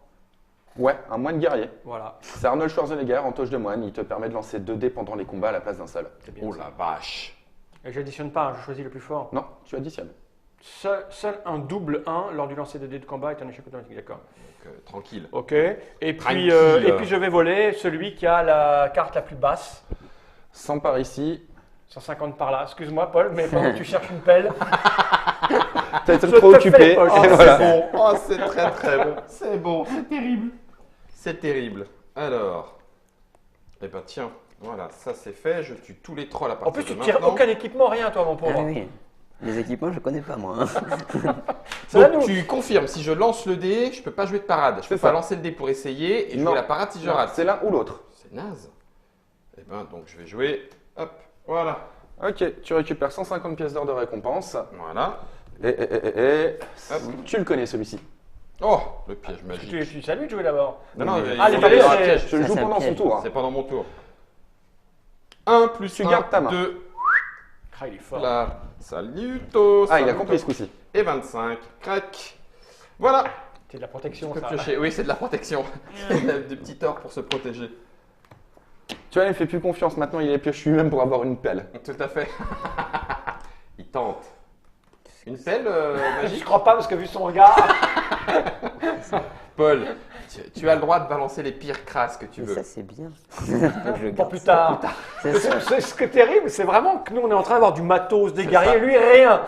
Ouais, un moine guerrier. Voilà, C'est Arnold Schwarzenegger en toche de moine. Il te permet de lancer 2 dés pendant les combats à la place d'un seul. c'est bien. Oh ça. la vache. Et j'additionne pas, je choisis le plus fort. Non, tu additionnes. Seul un double 1 lors du lancer de dés de combat est un échec automatique, d'accord. Donc, tranquille. Ok. Et Tranquille. puis je vais voler celui qui a la carte la plus basse. 100 par ici. 150 par là. Excuse-moi, Paul, mais pendant que tu cherches une pelle. T'es Je trop te fais, occupé. Paul. Oh, Et c'est voilà. bon. Oh, c'est très très bon. C'est bon. C'est terrible. C'est terrible. Alors. Eh ben tiens. Voilà, ça c'est fait. Je tue tous les trolls à En partir plus, de tu maintenant. tires aucun équipement, rien, toi, mon Ah pauvre. oui. Les équipements, je connais pas moi. Hein. Ça va, Donc nous. tu confirmes, si je lance le dé, je peux pas jouer de parade. Je peux C'est pas ça. lancer le dé pour essayer et Non. jouer la parade si je Non, rate. c'est l'un ou l'autre. C'est naze. Eh ben donc je vais jouer. Hop, voilà. Ok, tu récupères 150 pièces d'or de récompense. Voilà. Et Hop. tu le connais celui-ci. Oh, le piège magique. Tu salues de jouer d'abord. Non, non, Mais- il Ah, les faut palais, garder un c'est- piège. Je le Ça, joue c'est un pendant son piège. tour. C'est pendant mon tour. 1 plus Tu 1, gardes ta main. 2. Ah, il est fort. Là, saluto. Ah, il a saluto. compris ce coup-ci. Et 25. Crac. Voilà. C'est de la protection, Tu peux ça. piocher. Oui, c'est de la protection. Des petits torts pour se protéger. Tu vois, il me fait plus confiance maintenant, il est pioche lui-même pour avoir une pelle. Tout à fait. Il tente. Une pelle Je magique. crois pas, parce que vu son regard. Paul, tu as le droit de balancer les pires crasses que tu Mais veux. ça, c'est bien. Faut que je Pour garde plus ça. tard. C'est Mais ça. ce qui est terrible, c'est vraiment que nous, on est en train d'avoir du matos, des C'est guerriers, ça. lui, rien.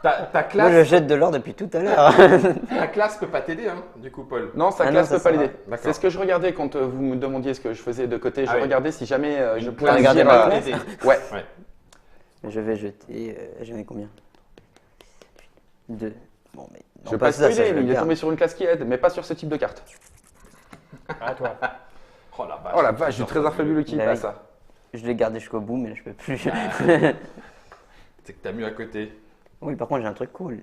Ta Moi, je classe, jette de l'or depuis tout à l'heure. ta classe peut pas t'aider, hein, du coup, Paul. Non, ça Ah non, classe ça, peut pas ça va. l'aider. D'accord. C'est ce que je regardais quand vous me demandiez ce que je faisais de côté. Je Ah oui. regardais si jamais je Une pouvais classe regarder qui ma va classe. t'aider. Ouais. Ouais. Je vais jeter. J'en ai combien 2. Bon, mais. Je non, vais pas pas ça, ça, spoiler, je mais le il est garde. tombé sur une classe qui aide, mais pas sur ce type de carte. Ah, toi. Oh la vache. Oh la vache, du trésor fabuleux qui Bah passe. oui. Ça. Je l'ai gardé jusqu'au bout, mais là, je peux plus. C'est que t'as mieux à côté. Oui, par contre, j'ai un truc cool.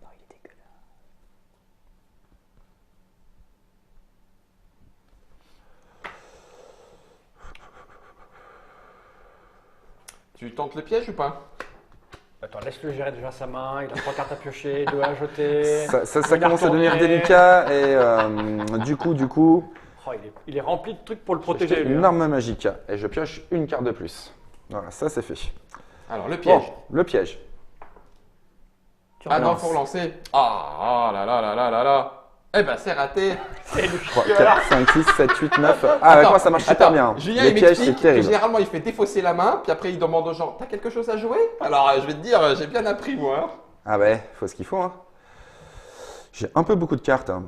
Oh, il est dégueulasse. Tu tentes le piège ou pas? Attends, laisse-le gérer déjà sa main. Il a 3 cartes à piocher, 2 à jeter. Ça Il a commence à devenir retourné. délicat et du coup, Oh, il est rempli de trucs pour le je protéger. fais lui, une hein. arme magique et je pioche une carte de plus. Voilà, ça c'est fait. Alors, le piège. Bon, le piège. Tu Ah non, relances. faut relancer. Ah là là là là là là. Eh ben, c'est raté. 3, 4, 5, 6, 7, 8, 9. Ah, avec moi ça marche super bien. Julien, Les il pièges, c'est m'explique que terrible. généralement, il fait défausser la main, puis après, il demande aux gens, t'as quelque chose à jouer? Alors, je vais te dire, j'ai bien appris, moi. Ah ouais, faut ce qu'il faut. Hein. J'ai un peu beaucoup de cartes. Hein.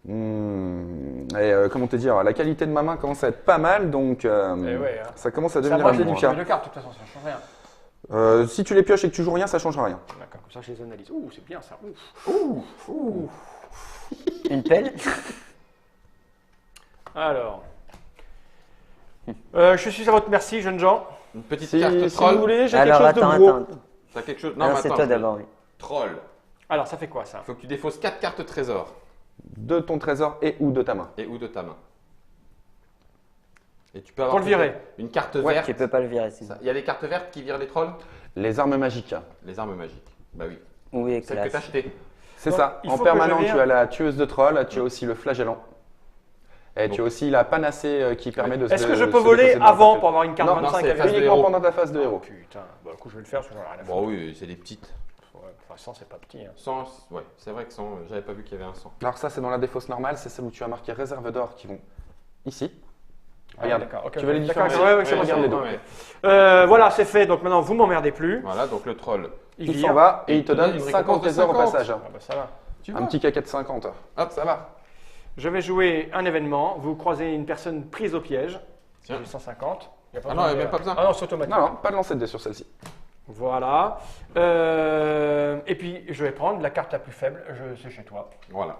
Et comment te dire, la qualité de ma main commence à être pas mal, donc Eh ouais, hein. ça commence à Ça devenir va, un j'ai peu du délicat. de cartes, de toute façon, ça change rien. Si tu les pioches et que tu joues rien, ça changera rien. D'accord, comme ça, je les analyse. Ouh, c'est bien ça. Ouf. Ouh. Une pelle. Alors. Je suis à votre merci, jeunes gens. Une petite Si, carte si troll. vous voulez, j'ai Alors, quelque chose attends, de gros. attends. T'as quelque chose? Alors, mais c'est attends, toi je- d'abord, oui. Troll. Alors, ça fait quoi ça? Faut que tu défausses 4 cartes trésor. De ton trésor et ou de ta main. Et ou de ta main. Et tu peux avoir Pour le virer. une carte Ouais, verte. tu peux pas le virer sinon. Ça- Il y a des cartes vertes qui virent les trolls? Les armes magiques. Les armes magiques. Bah oui. Oui, Celles que classe. t'as achetées. C'est Donc, ça. il En faut que permanent, je vire. tu as la tueuse de trolls, tu as aussi le flagellant. Et tu as aussi la panacée qui permet de se Est-ce que je de peux se voler défausser de avant n'importe pour avoir une carte Non, 25 c'est avec phase de Uniquement héros. pendant ta phase de héros. Putain, bah, du coup, je vais le faire, parce que j'en ai rien à Bon foutre. oui, c'est des petites. Ouais, enfin, 100, c'est pas petit. Hein. 100, ouais, c'est vrai que 100, j'avais pas vu qu'il y avait un 100. Alors ça, c'est dans la défausse normale, c'est celle où tu as marqué réserve d'or qui vont ici. Ah, Regarde, d'accord, ok, tu veux les d'accord, différencier ouais, ouais, c'est bon, Regarde c'est les bon, deux. ouais. Voilà, c'est fait. Donc maintenant, vous m'emmerdez plus. Voilà, donc le troll. Il vire. s'en va et il te donne une 50 récompense de trésors au 50. passage. Ah bah ça va. Tu Un vois. petit caca de 50. Hop, ça va. Je vais jouer un événement. Vous croisez une personne prise au piège. Tiens. J'ai 150. Y a pas Ah non, besoin il y a de- même pas besoin. Ah non, c'est automatique. Non, non, pas de lancer de dés sur celle-ci. Voilà. Et puis, je vais prendre la carte la plus faible. C'est chez toi. Voilà.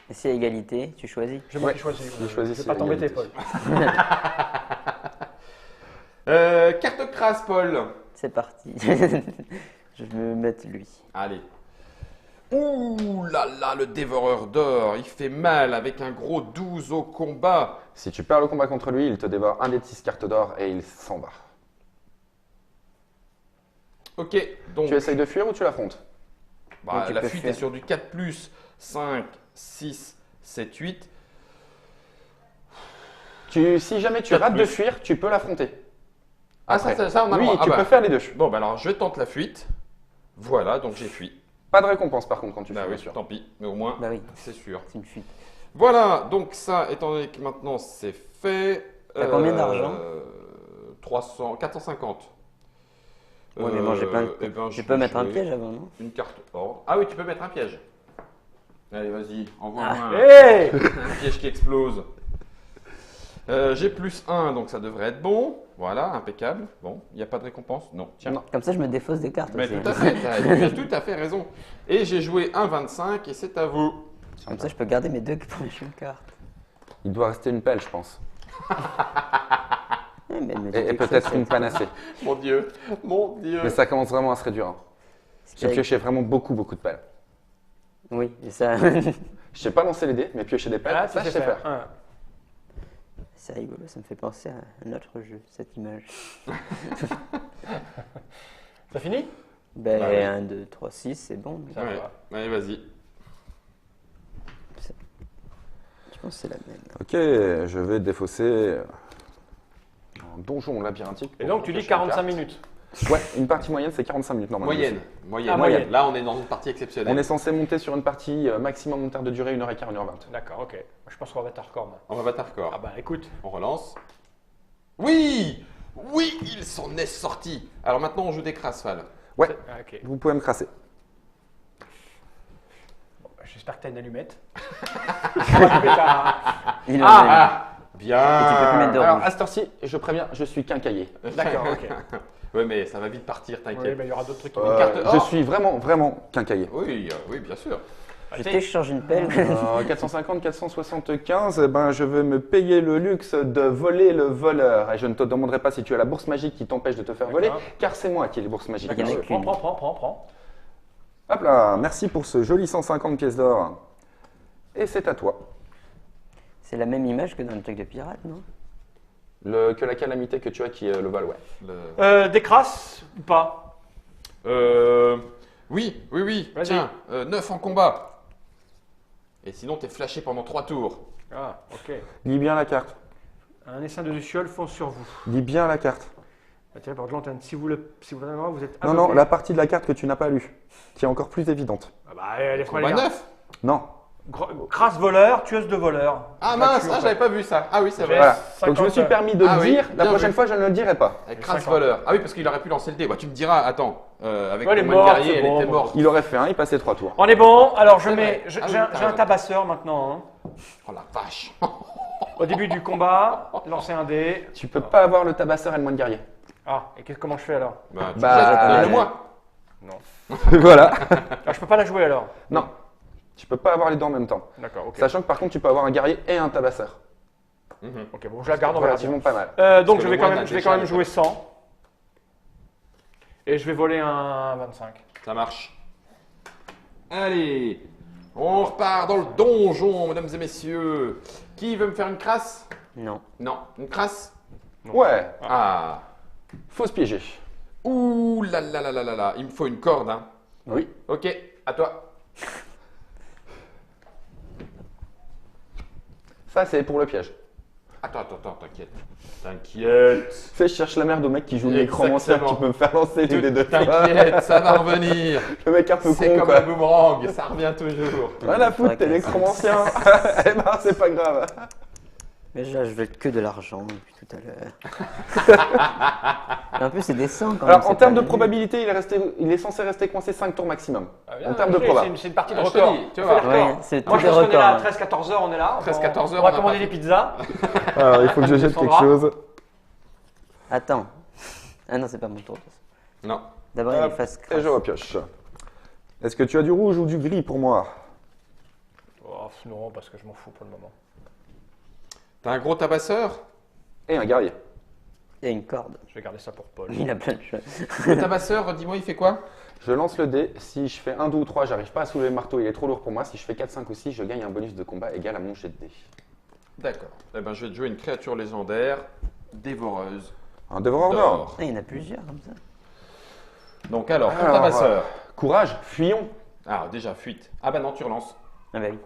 Et si à égalité, tu choisis. C'est moi Ouais, qui choisis. je choisis Je vais si pas la t'embêter, égalité. Paul. Carte crasse, Paul. C'est parti. Je vais me mettre lui. Allez. Ouh là là, le dévoreur d'or. Il fait mal avec un gros 12 au combat. Si tu perds le combat contre lui, il te dévore un des 6 cartes d'or et il s'en va. Ok, donc Tu essayes de fuir ou tu l'affrontes? bah, Donc, tu la peux fuite faire. est sur du 4+, 5, 6, 7, 8. Si jamais tu Quatre rates de plus. fuir, tu peux l'affronter. Ah, ça, on a le Oui, droit. Ah tu bah. peux faire les deux. Bon, bah alors, je tente la fuite. Voilà, donc j'ai fui. Pas de récompense par contre quand tu Bah fais, oui, bien sûr. tant pis. Mais au moins, Bah oui, c'est sûr. c'est une fuite. Voilà, donc ça, étant donné que maintenant c'est fait. T'as combien d'argent 300, 450. Ouais, mais moi j'ai plein de... eh ben, Tu je peux vais mettre un jouer piège avant, non? Une carte or. Ah oui, tu peux mettre un piège. Allez, vas-y, envoie-moi Hey un piège qui explose. J'ai plus 1, donc ça devrait être bon. Voilà, impeccable. Bon, il n'y a pas de récompense? Non, tiens. Non. Comme ça, je me défausse des cartes Mais aussi. tout à fait, tu as tout à fait raison. Et j'ai joué un 25 et c'est à vous. Comme ça, je peux garder mes 2 prochaines cartes. Il doit rester une pelle, je pense. Eh, mais elle me dit Et quelque peut-être chose, une panacée. Mon Dieu, mon Dieu. Mais ça commence vraiment à se réduire. Hein. J'ai c'est- pioché vraiment beaucoup de pelles. Oui, et ça... Je sais pas lancer les dés, mais piocher des pelles, Ah, ça tu je sais sais faire. faire. c'est rigolo, ça me fait penser à un autre jeu, cette image. Ça finit? Ben, Bah oui. 1, 2, 3, 6, c'est bon. mais Ça Ouais. va. Allez, vas-y. Je pense que c'est la même. Ok, je vais défausser un donjon labyrinthique. Et pour donc tu dis piocher une 45 carte. minutes. Ouais, une partie moyenne c'est 45 minutes normalement. Moyenne. Moyenne. Ah, moyenne. Là, on est dans une partie exceptionnelle. On est censé monter sur une partie maximum en termes de durée 1h15, 1h20. D'accord, ok. Je pense qu'on va battre un record. moi. On va battre un record. Ah bah écoute. On relance. Oui! Oui, il s'en est sorti. Alors maintenant, on joue des crasfals. Ouais, Ah, ok. vous pouvez me crasser. Bon, bah, j'espère que t'as une allumette. On va allumer ta- Il en a Bien. Et tu peux plus mettre de Alors rouge. à cette heure-ci, je préviens, je suis quincaillé. D'accord, ok. Oui, mais ça va vite partir, Oui, t'inquiète. mais il y aura d'autres trucs qui Une carte Je or. suis vraiment quincaillé. Oui, oui, bien sûr. Je t'échange une pelle. 450, 475, eh ben, je vais me payer le luxe de voler le voleur. Et je ne te demanderai pas si tu as la bourse magique qui t'empêche de te faire voler, D'accord. car c'est moi qui ai les bourses magiques. Il y en a monsieur. qu'une. Prends. Hop là, merci pour ce joli 150 pièces d'or. Et c'est à toi. C'est la même image que dans le truc de pirate, non? Que la calamité que tu as qui est le vol, ouais. Des crasses ou pas? Oui. Vas-y. Tiens, 9 en combat. Et sinon, t'es flashé pendant 3 tours. Ah, ok. Lis bien la carte. Un essaim de Luciole fonce sur vous. Lis bien la carte. Bah, tiens, par contre, si vous vous êtes Non, non, aveuglé. la partie de la carte que tu n'as pas lue, qui est encore plus évidente. Ah bah, allez, laisse-moi Combat les gars. 9. Non. Crasse voleur, tueuse de voleur. Ah Bah, mince, tu- ah, j'avais pas vu ça. Ah oui, c'est vrai. Voilà. Voilà. Donc je me suis 50. permis de Ah le oui, dire, la bien prochaine vu. fois je ne le dirai pas. Avec Crasse 50. voleur. Ah oui, parce qu'il aurait pu lancer le dé. Bah, tu me diras, attends, avec Ouais, elle est le moine morte, guerrier, c'est elle bon, était bon. morte. Il aurait fait un, il passait 3 tours. On est bon, alors je C'est mets. vrai. J'ai Ah oui, j'ai un t'as j'ai un raison. tabasseur maintenant. Hein. Oh la vache. Au début du combat, lancer un dé. Tu peux pas avoir le tabasseur et le moine guerrier. Ah, et comment je fais alors? Bah, tu Bah, jettes, le moi. Voilà. Ah, je peux pas la jouer alors? Non. Tu peux pas avoir les deux en même temps. D'accord, ok. Sachant que par contre tu peux avoir un guerrier et un tabasseur. Ok, bon, je la garde, on verra bien. Relativement pas mal. Donc que je le vais quand moine même, a je vais déjà quand même les jouer 100. Et je vais voler un 25. Ça marche. Allez, on repart dans le donjon, mesdames et messieurs. Qui veut me faire une crasse? Non. Non, une crasse? Ouais, Ah. faut se piéger. Ouh là là là là là là, il me faut une corde, hein. Oui. Ok, à toi. Ça c'est pour le piège. Attends, t'inquiète. T'inquiète. Fais, je cherche la merde au mec qui joue le nécromancien Exactement. qui peut me faire lancer les dés de fois. T'inquiète, ça va revenir. Le mec un peu C'est con comme quoi. un boomerang, ça revient toujours. Rien à foutre, t'es Ouais, nécromancien. Eh ben c'est pas grave. Mais là, je veux que de l'argent depuis tout à l'heure. Mais en plus, c'est des 100 quand même. Alors en c'est termes pas de nul. probabilité, il est censé rester coincé 5 tours maximum. Ah, bien, En termes de ok, proba. c'est une partie de Ah, je te record. dis, tu On vois. fait les records. Ouais, c'est Moi tout je des pense qu'on est là à records. 13-14 heures, on est là. 13-14 heures, On va on a commander pas des pizzas. Alors il faut que je jette quelque Sandra. chose. Attends. Ah non, c'est pas mon tour. Non. D'abord, il Hop, efface Et je repioche. Est-ce que tu as du rouge ou du gris pour moi? Oh, non, parce que je m'en fous pour le moment. T'as un gros tabasseur? Et un guerrier. Il y a une corde. Je vais garder ça pour Paul. Il a plein de choses. Le tabasseur, dis-moi, il fait quoi? Je lance le dé. Si je fais 1, 2 ou 3, j'arrive pas à soulever le marteau, il est trop lourd pour moi. Si je fais 4, 5 ou 6, je gagne un bonus de combat égal à mon jet de dé. D'accord. Eh ben, je vais te jouer une créature légendaire, dévoreuse Un dévoreur d'or. Ah, il y en a plusieurs comme ça. Donc alors, ton Alors, tabasseur. Courage, fuyons. Ah, déjà, fuite. Ah bah non, tu relances. Ah bah oui.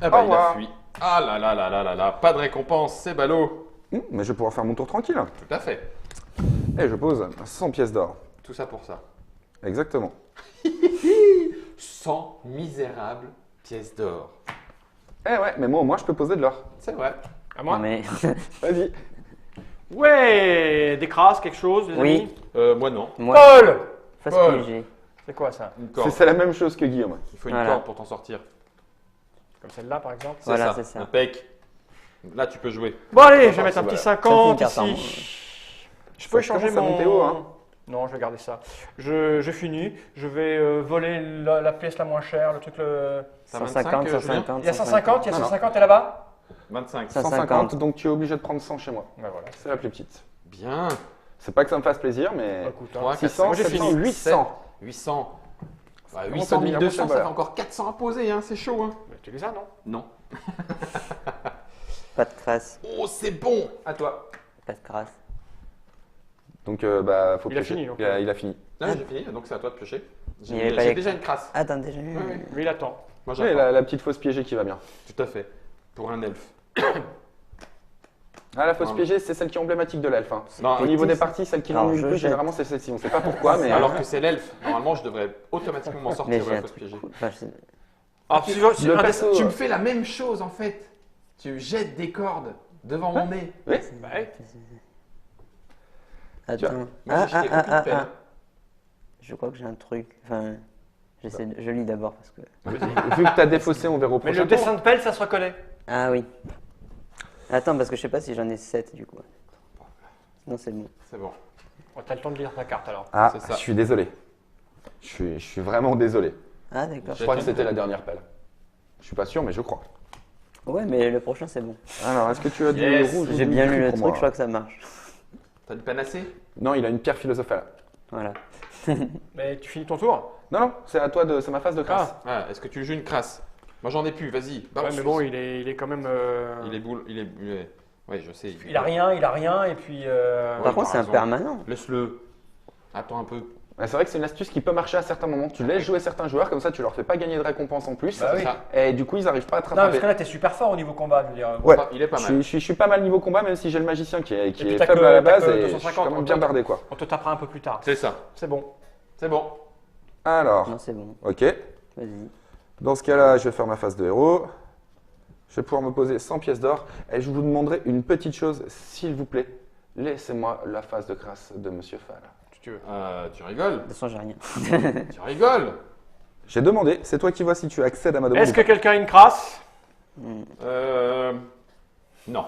Ah bah Au il a revoir. fui. Ah là là là là là là, pas de récompense, c'est ballot. Mais je vais pouvoir faire mon tour tranquille. Tout à fait. Et je pose 100 pièces d'or. Tout ça pour ça. Exactement. 100 misérables pièces d'or. Eh ouais, mais moi au moins je peux poser de l'or. C'est vrai. À moi Non, mais Vas-y. Ouais, des crasses, quelque chose, les Oui. amis Moi non. moi, Paul face Paul. piégé. C'est quoi ça? Une corde. C'est la même chose que Guillaume. Il faut une Voilà. corde pour t'en sortir. Comme celle-là, par exemple. Voilà, c'est ça. Impec. Là, tu peux jouer. Bon, allez, je vais Ah, mettre un c'est petit vrai. 50 Ça fait une ici. Je peux Ça changer commence à mon... monter haut, hein. Non, je vais garder ça. Je finis. Je vais voler la pièce la moins chère, le truc le... T'as 150, 25, Julien 150. Il y a 150, il y a Non, non. 150 et là-bas 25. 150, donc tu es obligé de prendre 100 chez moi. Ben voilà. C'est la plus petite. Bien. C'est pas que ça me fasse plaisir, mais Écoute, hein. 3, 600, Moi, j'ai 700, fini. 800. 800. Bah, commence 800, à devenir 1200, bon, ça fait voilà. encore 400 à poser, hein. C'est chaud, hein. Mais tu les as, non? Non. Pas de crasse. Oh, c'est bon. À toi. Pas de crasse. Donc bah faut Il a piocher. fini, donc. Il a fini. Non, j'ai fini, donc c'est à toi de piocher. Il y avait J'ai pas les- déjà une crasse. Attends, déjà. Ouais. Mais il attend. Moi, Oui, j'attends. la petite fausse piégée qui va bien. Tout à fait. Pour un elfe. Ah, la fausse Non. piégée, c'est celle qui est emblématique de l'elfe. Hein. Non, Au niveau des c'est- parties, celle qui Alors, l'ennuie je le plus, jette. généralement, c'est celle-ci. On sait pas pourquoi, mais. alors que c'est l'elfe. Normalement, je devrais automatiquement m'en Mais sortir de j'ai la un fausse truc piégée. cool. Enfin, je sais- Ah, tu veux- Le un perso, dessin- Tu me fais la même chose, en fait. Tu jettes des cordes devant mon nez. Oui. Bah, ouais. Attends. Moi, Ah, j'ai ah, jeté ah, aucune ah, pelle. ah. Je crois que j'ai un truc. Enfin, je lis d'abord parce que. Vu que tu as défaussé, on verra au Mais prochain le tour. dessin de pelle, ça se reconnaît. Ah oui. Attends, parce que je sais pas si j'en ai 7 du coup. Non, c'est bon. C'est bon. Oh, t'as le temps de lire ta carte alors. Ah, C'est ça. je suis désolé. Je suis vraiment désolé. Ah, d'accord. Je crois que c'était la dernière pelle. Je suis pas sûr, mais je crois. Ouais, mais le prochain, c'est bon. Alors, est-ce que tu as du Yes. rouge ou J'ai du bien gris lu le pour truc, moi je crois que ça marche. T'as du panacée? Non, il a une pierre philosophale. Voilà. Mais tu finis ton tour. Non, non, c'est à toi de. C'est ma phase de crasse. Ah, est-ce que tu joues une crasse? Moi, j'en ai plus, vas-y. Ouais, balance. mais bon, il est quand même. Il est boule. Ouais, je sais. Il a rien, et puis. Ouais, Par contre, t'as c'est un raison. permanent. Laisse-le. Attends un peu. Ouais, c'est vrai que c'est une astuce qui peut marcher à certains moments. Tu laisses jouer certains joueurs, comme ça tu leur fais pas gagner de récompense en plus. Bah oui. Ça. Et du coup, ils arrivent pas à te Non, parce rattraper. que là, t'es super fort au niveau combat, je veux dire. Ouais, Il est pas je mal. suis pas mal niveau combat, même si j'ai le magicien qui est puis t'as faible que- à la t'as base que et je suis 250, quand même bien bardé quoi. On te tapera un peu plus tard. C'est ça. C'est bon. C'est bon. Alors, Non, c'est bon. ok. Vas-y. Dans ce cas-là, je vais faire ma phase de héros. Je vais pouvoir me poser 100 pièces d'or. Et je vous demanderai une petite chose, s'il vous plaît. Laissez-moi la phase de crasse de Monsieur Fall. Si tu veux. Tu rigoles? De toute façon, j'ai rien. Tu rigoles? J'ai demandé, c'est toi qui vois si tu accèdes à ma demande. Est-ce ou que pas. quelqu'un a une crasse? Non.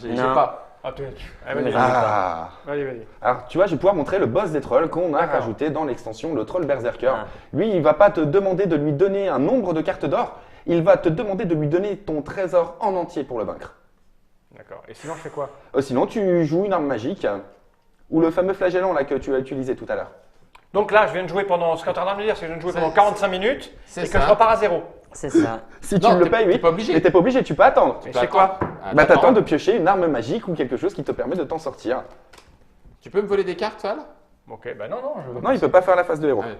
J'ai Non. pas. Ah, allez, Mais vas-y. j'en ai Ah. Vas-y. Alors, tu vois, je vais pouvoir montrer le boss des trolls qu'on a D'accord. rajouté dans l'extension, le troll berserker. Ah. Lui, il va pas te demander de lui donner un nombre de cartes d'or, il va te demander de lui donner ton trésor en entier pour le vaincre. D'accord. Et sinon, je fais quoi? Sinon, tu joues une arme magique, ou le fameux flagellant là que tu as utilisé tout à l'heure. Donc là, je viens de jouer pendant. Ce que tu es en train de me dire, c'est que je viens de jouer C'est- pendant 45 minutes c'est et que ça. je repars à zéro. C'est ça. Si tu Non, le t'es- payes, t'es oui. pas obligé. Mais t'es pas obligé, tu peux attendre. Et Tu c'est attends. quoi? Ah, Bah, attends. t'attends de piocher une arme magique ou quelque chose qui te permet de t'en sortir. Tu peux me voler des cartes, Val? Ok, bah non. Je veux Non, il peut pas faire la phase de héros. Ouais.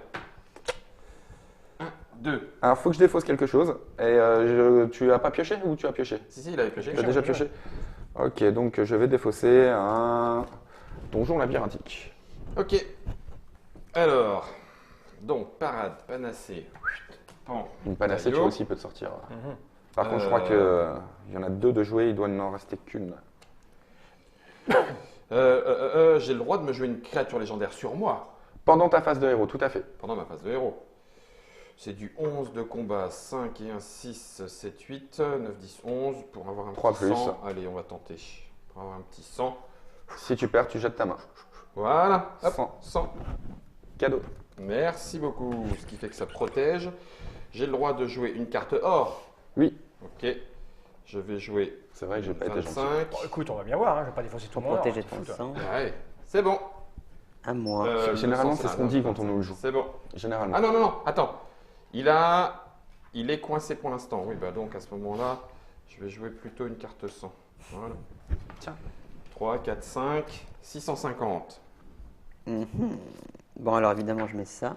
1, 2. Alors, faut que je défausse quelque chose. Et tu as pas pioché ou tu as pioché? Si, il avait pioché. Tu as déjà pioché? Ok, donc je vais défausser un donjon labyrinthique. Ok. Alors. Donc, parade, panacée. Pan. Une panacée, tu Maillot. vois aussi, peut te sortir. Mhm. Par contre, je crois qu'il y en a deux de jouer, il doit n'en rester qu'une. J'ai le droit de me jouer une créature légendaire sur moi Pendant ta phase de héros, tout à fait. pendant ma phase de héros. C'est du 11 de combat, 5 et 1, 6, 7, 8, 9, 10, 11. Pour avoir un 3 petit plus. 100. Allez, on va tenter. Pour avoir un petit 100. Si tu perds, tu jettes ta main. Voilà. Hop, 100. 100. Cadeau. Merci beaucoup. Ce qui fait que ça protège. J'ai le droit de jouer une carte or. Oui. Ok. Je vais jouer C'est vrai que j'ai pas été gentil. 25. Bon, écoute, on va bien voir. Je vais pas défausser tout Pour le monde. protéger ton sang. Ouais. C'est bon. À moi. Généralement, le c'est sens, ce qu'on dit quand on nous le joue. C'est bon. Généralement. Ah non, non, non. Attends. Il est coincé pour l'instant. Oui, bah donc à ce moment-là, je vais jouer plutôt une carte 100. Voilà. Tiens. 3, 4, 5, 650. Mhm. Bon, alors évidemment, je mets ça.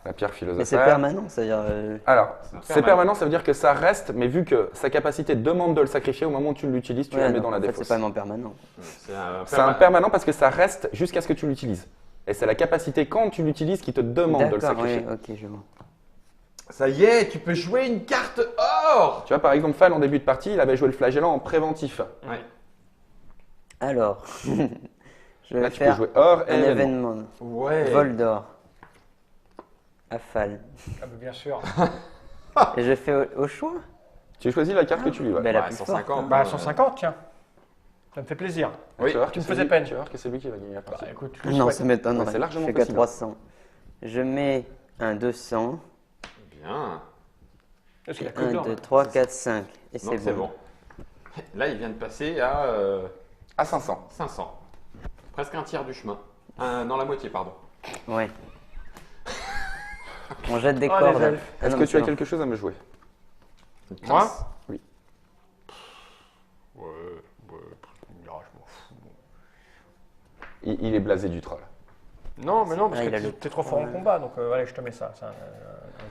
La pierre Mais c'est philosophale. permanent, c'est-à-dire. Alors, c'est permanent. permanent, ça veut dire que ça reste, mais vu que sa capacité demande de le sacrifier, au moment où tu l'utilises, tu ouais, la mets non, dans la en fait, défausse. c'est pas vraiment permanent. C'est un C'est un permanent parce que ça reste jusqu'à ce que tu l'utilises. Et c'est la capacité quand tu l'utilises qui te demande de le D'accord, sacrifier. oui, ok, je vois. Ça y est, tu peux jouer une carte or. Tu vois, par exemple, Fall, en début de partie, il avait joué le flagellant en préventif. Ouais. Alors, je vais Là, tu peux faire jouer or et un événement. événement. Ouais. Vol d'or. Affal. Ah, mais bien sûr. Et je fais au choix. Tu choisis la carte que tu lui veux. Ben, la Ouais, plus 150. forte, hein. Bah, 150, tiens. Ça me fait plaisir. Oui, tu vas voir tu que me c'est faisais lui- peine. Tu vas voir que c'est lui qui va gagner la partie. Bah, écoute, je le Non, souhaite. ça m'étonnerait. Ouais, c'est largement Je fais qu'à possible. 300. Je mets un 200. Bien. Parce qu'il y a que de 1, l'or, 2, là. 3, 4, 5. Et Non, c'est bon. Là, il vient de passer à À 500. 500. Presque un tiers du chemin. Non, la moitié, pardon. Ouais. On jette des Oh, les cordes. elfes. Ah Est-ce non, que mais tu as c'est bon. quelque chose à me jouer? Une Moi crasse. Ouais, je m'en fous. Il est blasé du troll. Non, mais non, parce Ah, que il a t'es le- t'es trop fort en combat, donc allez, je te mets ça. C'est un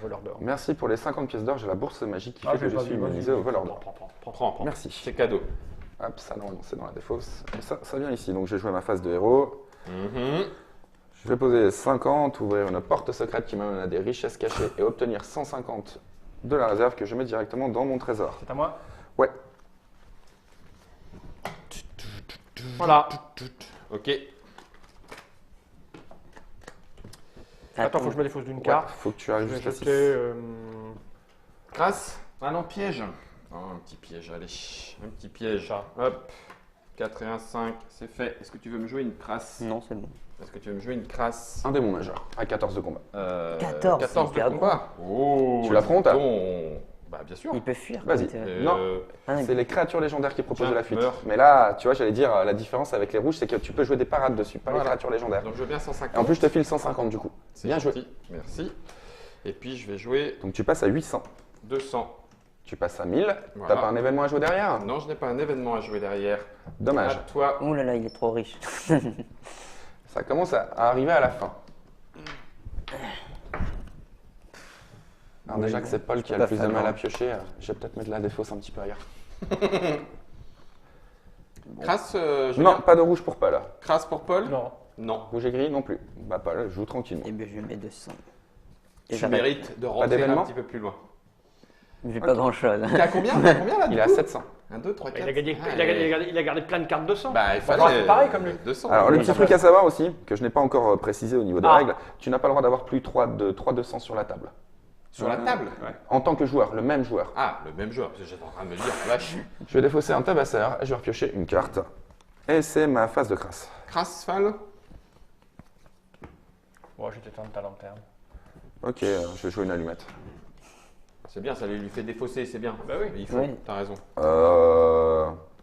voleur d'or. Merci pour les 50 pièces d'or. J'ai la bourse magique qui Ah, fait que j'ai je pas suis vu, vas-y. immunisé au voleur d'or. Prends. Merci. C'est cadeau. Hop, ça normalement c'est dans la défausse. Et ça vient ici. Donc je vais jouer ma phase de héros. Mhm. Je vais poser 50, ouvrir une porte secrète qui m'amène à des richesses cachées et obtenir 150 de la réserve que je mets directement dans mon trésor. C'est à moi. Ouais. Voilà. Ok. Attends, faut que je me défausse d'une Ouais, carte. faut que tu Je arrives vais jusqu'à jeter. 6. Crasse. Ah non, piège. Oh, un petit piège, allez. Un petit piège. Ça. Hop. 4 et 1, 5, c'est fait. Est-ce que tu veux me jouer une crasse? Non, c'est bon. Est-ce que tu veux me jouer une crasse? Un démon majeur à 14 de combat. 14, 14 c'est de hyper combat. Oh, Tu l'affrontes? bon. Bah, bien sûr. Il peut fuir. Vas-y. quand, Non. Ah, C'est les créatures légendaires qui proposent Tiens, de la fuite. meurs. Mais là, tu vois, j'allais dire, la différence avec les rouges, c'est que tu peux jouer des parades dessus, pas les Voilà. créatures légendaires. Donc, je veux bien 150. Et en plus, je te file 150 du coup. C'est Bien joué. gentil. Merci. Et puis, je vais jouer Donc tu passes à 800. 200. Tu passes à 1000. Voilà. T'as pas un événement à jouer derrière? Non, je n'ai pas un événement à jouer derrière. Dommage. À toi. Oh là là, il est trop riche. Ça commence à arriver à la fin. Alors Oui, déjà bon, que c'est Paul qui a pas le plus de fameux. mal à piocher, je vais peut-être mettre la défausse un petit peu ailleurs. Crasse, je veux Non, bien- pas de rouge pour Paul. Crasse pour Paul? Non. Non. Rouge et gris non plus. Bah Paul, joue tranquillement. Et bien, je mets 200. Et Tu j'arrête. mérites de rentrer un d'événement petit peu plus loin. J'ai pas grand chose. T'as combien? T'as combien là? Il est à 700. 1, 2, 3, 4. Il a, gagné, il a gardé plein de cartes de sang. Bah, il On va fallait. faire pareil comme lui. 200. Alors le Oui, petit ça truc va. à savoir aussi, que je n'ai pas encore précisé au niveau des Ah. règles, tu n'as pas le droit d'avoir plus 3 200 sur la table. Sur la table? En tant que joueur, le même joueur. Ah, le même joueur. Parce que j'étais en train de me dire, vache. Je vais défausser un tabasseur et je vais repiocher une carte. Et c'est ma phase de crasse. Crasse, Fall. Bon, je vais t'éteindre ta lanterne. Ok, je vais jouer une allumette. C'est bien, ça lui fait défausser, c'est bien. Bah oui. Il faut, Oui. t'as raison.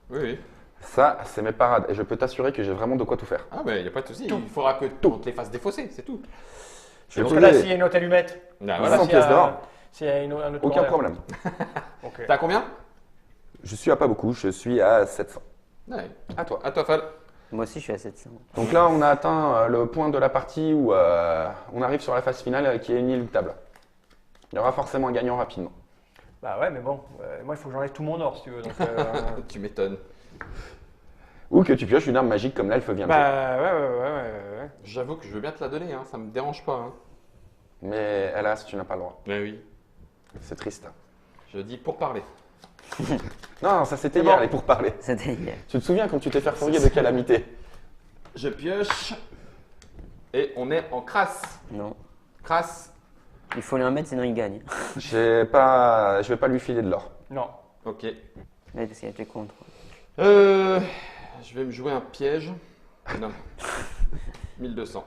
Oui, Oui. ça, c'est mes parades. Et je peux t'assurer que j'ai vraiment de quoi tout faire. Ah, bah, il n'y a pas de souci. Il faudra que on te les fasse défausser, c'est tout. Je vais Donc là, poser s'il y a une autre allumette, Ah, voilà. voilà. 100 pièces d'or. s'il y a un autre Aucun corner. problème. Ok. T'as combien? Je suis à pas beaucoup, je suis à 700. Ouais. À toi. À toi, Fall. Moi aussi, je suis à 700. Donc là, on a atteint le point de la partie où on arrive sur la phase finale qui est inéluctable. Il y aura forcément un gagnant rapidement. Bah ouais, mais bon, moi il faut que j'enlève tout mon or si tu veux. Donc, Tu m'étonnes. Ou que tu pioches une arme magique comme l'elfe vient de faire. bah ouais. J'avoue que je veux bien te la donner, hein. Ça me dérange pas. Hein. Mais hélas, tu n'as pas le droit. Mais oui. C'est triste. Je dis pour parler. Non, ça c'était C'est hier, bon. les pourparlers. C'était hier. Tu te souviens quand tu t'es fait fourrier de calamité? Je pioche. Et on est en crasse. Non. Crasse. Il faut lui en mettre, sinon il gagne. Je vais pas lui filer de l'or. Non. Ok. Oui, parce qu'il a été contre. Je vais me jouer un piège. Non. 1200.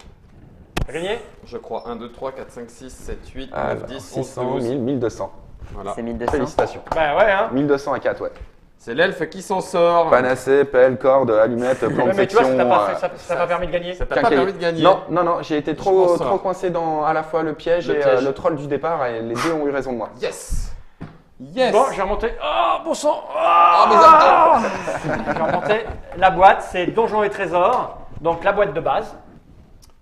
T'as gagné? Je crois 1, 2, 3, 4, 5, 6, 7, 8, 9, Alors, 10, 11, 600, 12. 1000, 1200. Voilà. C'est 1200. Félicitations. Bah ouais, hein. 1200 à 4, ouais. C'est l'elfe qui s'en sort. Panacée, pelle, corde, allumette, plan de Ouais, mais tu vois, section. ça t'a pas, ça t'a pas permis de gagner. Ça t'a pas quincaillier. permis de gagner. Non, j'ai été Je m'en sors. trop coincé dans à la fois le piège Le et piège. le troll du départ et les deux ont eu raison de moi. Yes. Yes. Bon, j'ai remonté. Oh, bon sang. Oh, mes abdos. J'ai remonté la boîte, c'est Donjons et Trésors. Donc la boîte de base.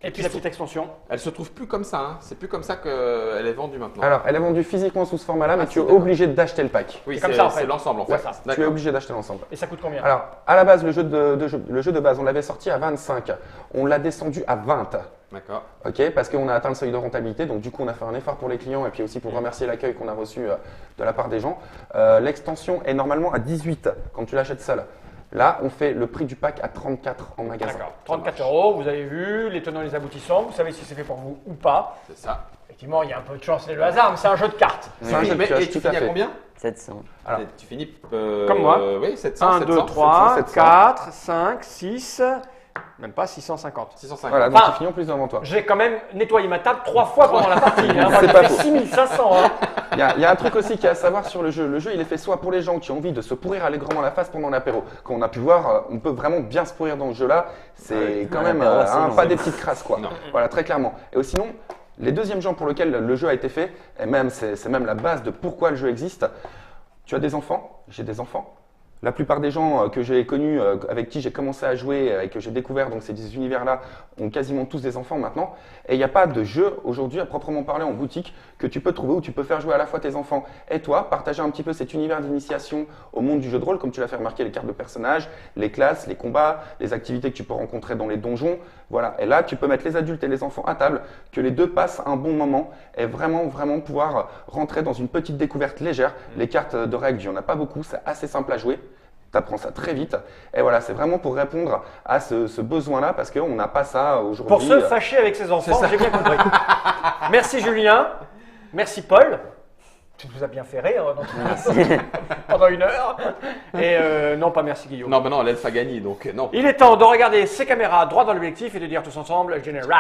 Et puis la petite extension. Elle se trouve plus comme ça, hein. C'est plus comme ça qu'elle est vendue maintenant. Alors, elle est vendue physiquement sous ce format-là, mais Ah, tu es c'est d'accord. obligé d'acheter le pack. oui, c'est comme ça, en fait. c'est l'ensemble en fait. Ouais, ça. Tu es D'accord. obligé d'acheter l'ensemble. Et ça coûte combien? Alors, à la base, le jeu de base, on l'avait sorti à 25. On l'a descendu à 20. D'accord. Ok, parce qu'on a atteint le seuil de rentabilité, donc du coup on a fait un effort pour les clients et puis aussi pour remercier l'accueil qu'on a reçu de la part des gens. L'extension est normalement à 18 quand tu l'achètes seul. Là, on fait le prix du pack à 34 en magasin. D'accord. 34 €, vous avez vu, les tenants et les aboutissants, vous savez si c'est fait pour vous ou pas. C'est ça. Effectivement, il y a un peu de chance et de hasard, mais c'est un jeu de cartes. C'est un jeu de Mais- pioche, et tu tout à finis à fait. combien 700. Alors. Tu finis Comme moi. Oui, 700. 1, 2, 700, 3, 700. 4, 5, 6, même pas 650. 650. Voilà, donc Enfin, ils finissent plus devant toi. J'ai quand même nettoyé ma table 3 fois pendant la partie. Hein. Moi, C'est j'ai pas fait faux. 6500. Hein. Il y a un truc aussi qui est à savoir sur le jeu. Le jeu, il est fait soit pour les gens qui ont envie de se pourrir allègrement la face pendant l'apéro. Comme on a pu voir, on peut vraiment bien se pourrir dans ce jeu-là. C'est Ouais. quand Ouais, même l'apéro, c'est long. pas des petites crasses, quoi. Non. Voilà, très clairement. Et sinon, les deuxièmes gens pour lesquels le jeu a été fait, et même c'est même la base de pourquoi le jeu existe. Tu as des enfants, j'ai des enfants. La plupart des gens que j'ai connus, avec qui j'ai commencé à jouer et que j'ai découvert donc ces univers-là, ont quasiment tous des enfants maintenant. Et il n'y a pas de jeu aujourd'hui à proprement parler en boutique que tu peux trouver où tu peux faire jouer à la fois tes enfants et toi, partager un petit peu cet univers d'initiation au monde du jeu de rôle, comme tu l'as fait remarquer, les cartes de personnages, les classes, les combats, les activités que tu peux rencontrer dans les donjons. Voilà. Et là, tu peux mettre les adultes et les enfants à table, que les deux passent un bon moment et vraiment pouvoir rentrer dans une petite découverte légère. Les cartes de règles, il n'y en a pas beaucoup, c'est assez simple à jouer. Tu apprends ça très vite. Et voilà, c'est vraiment pour répondre à ce besoin-là parce qu'on n'a pas ça aujourd'hui. Pour se fâcher avec ses enfants, j'ai bien compris. Merci Julien. Merci Paul. Tu nous as bien fait rire pendant 1 heure. Et non, pas merci Guillaume. Non, mais non, l'elfe a gagné, donc non. Il est temps de regarder ces caméras droit dans l'objectif et de dire tous ensemble General.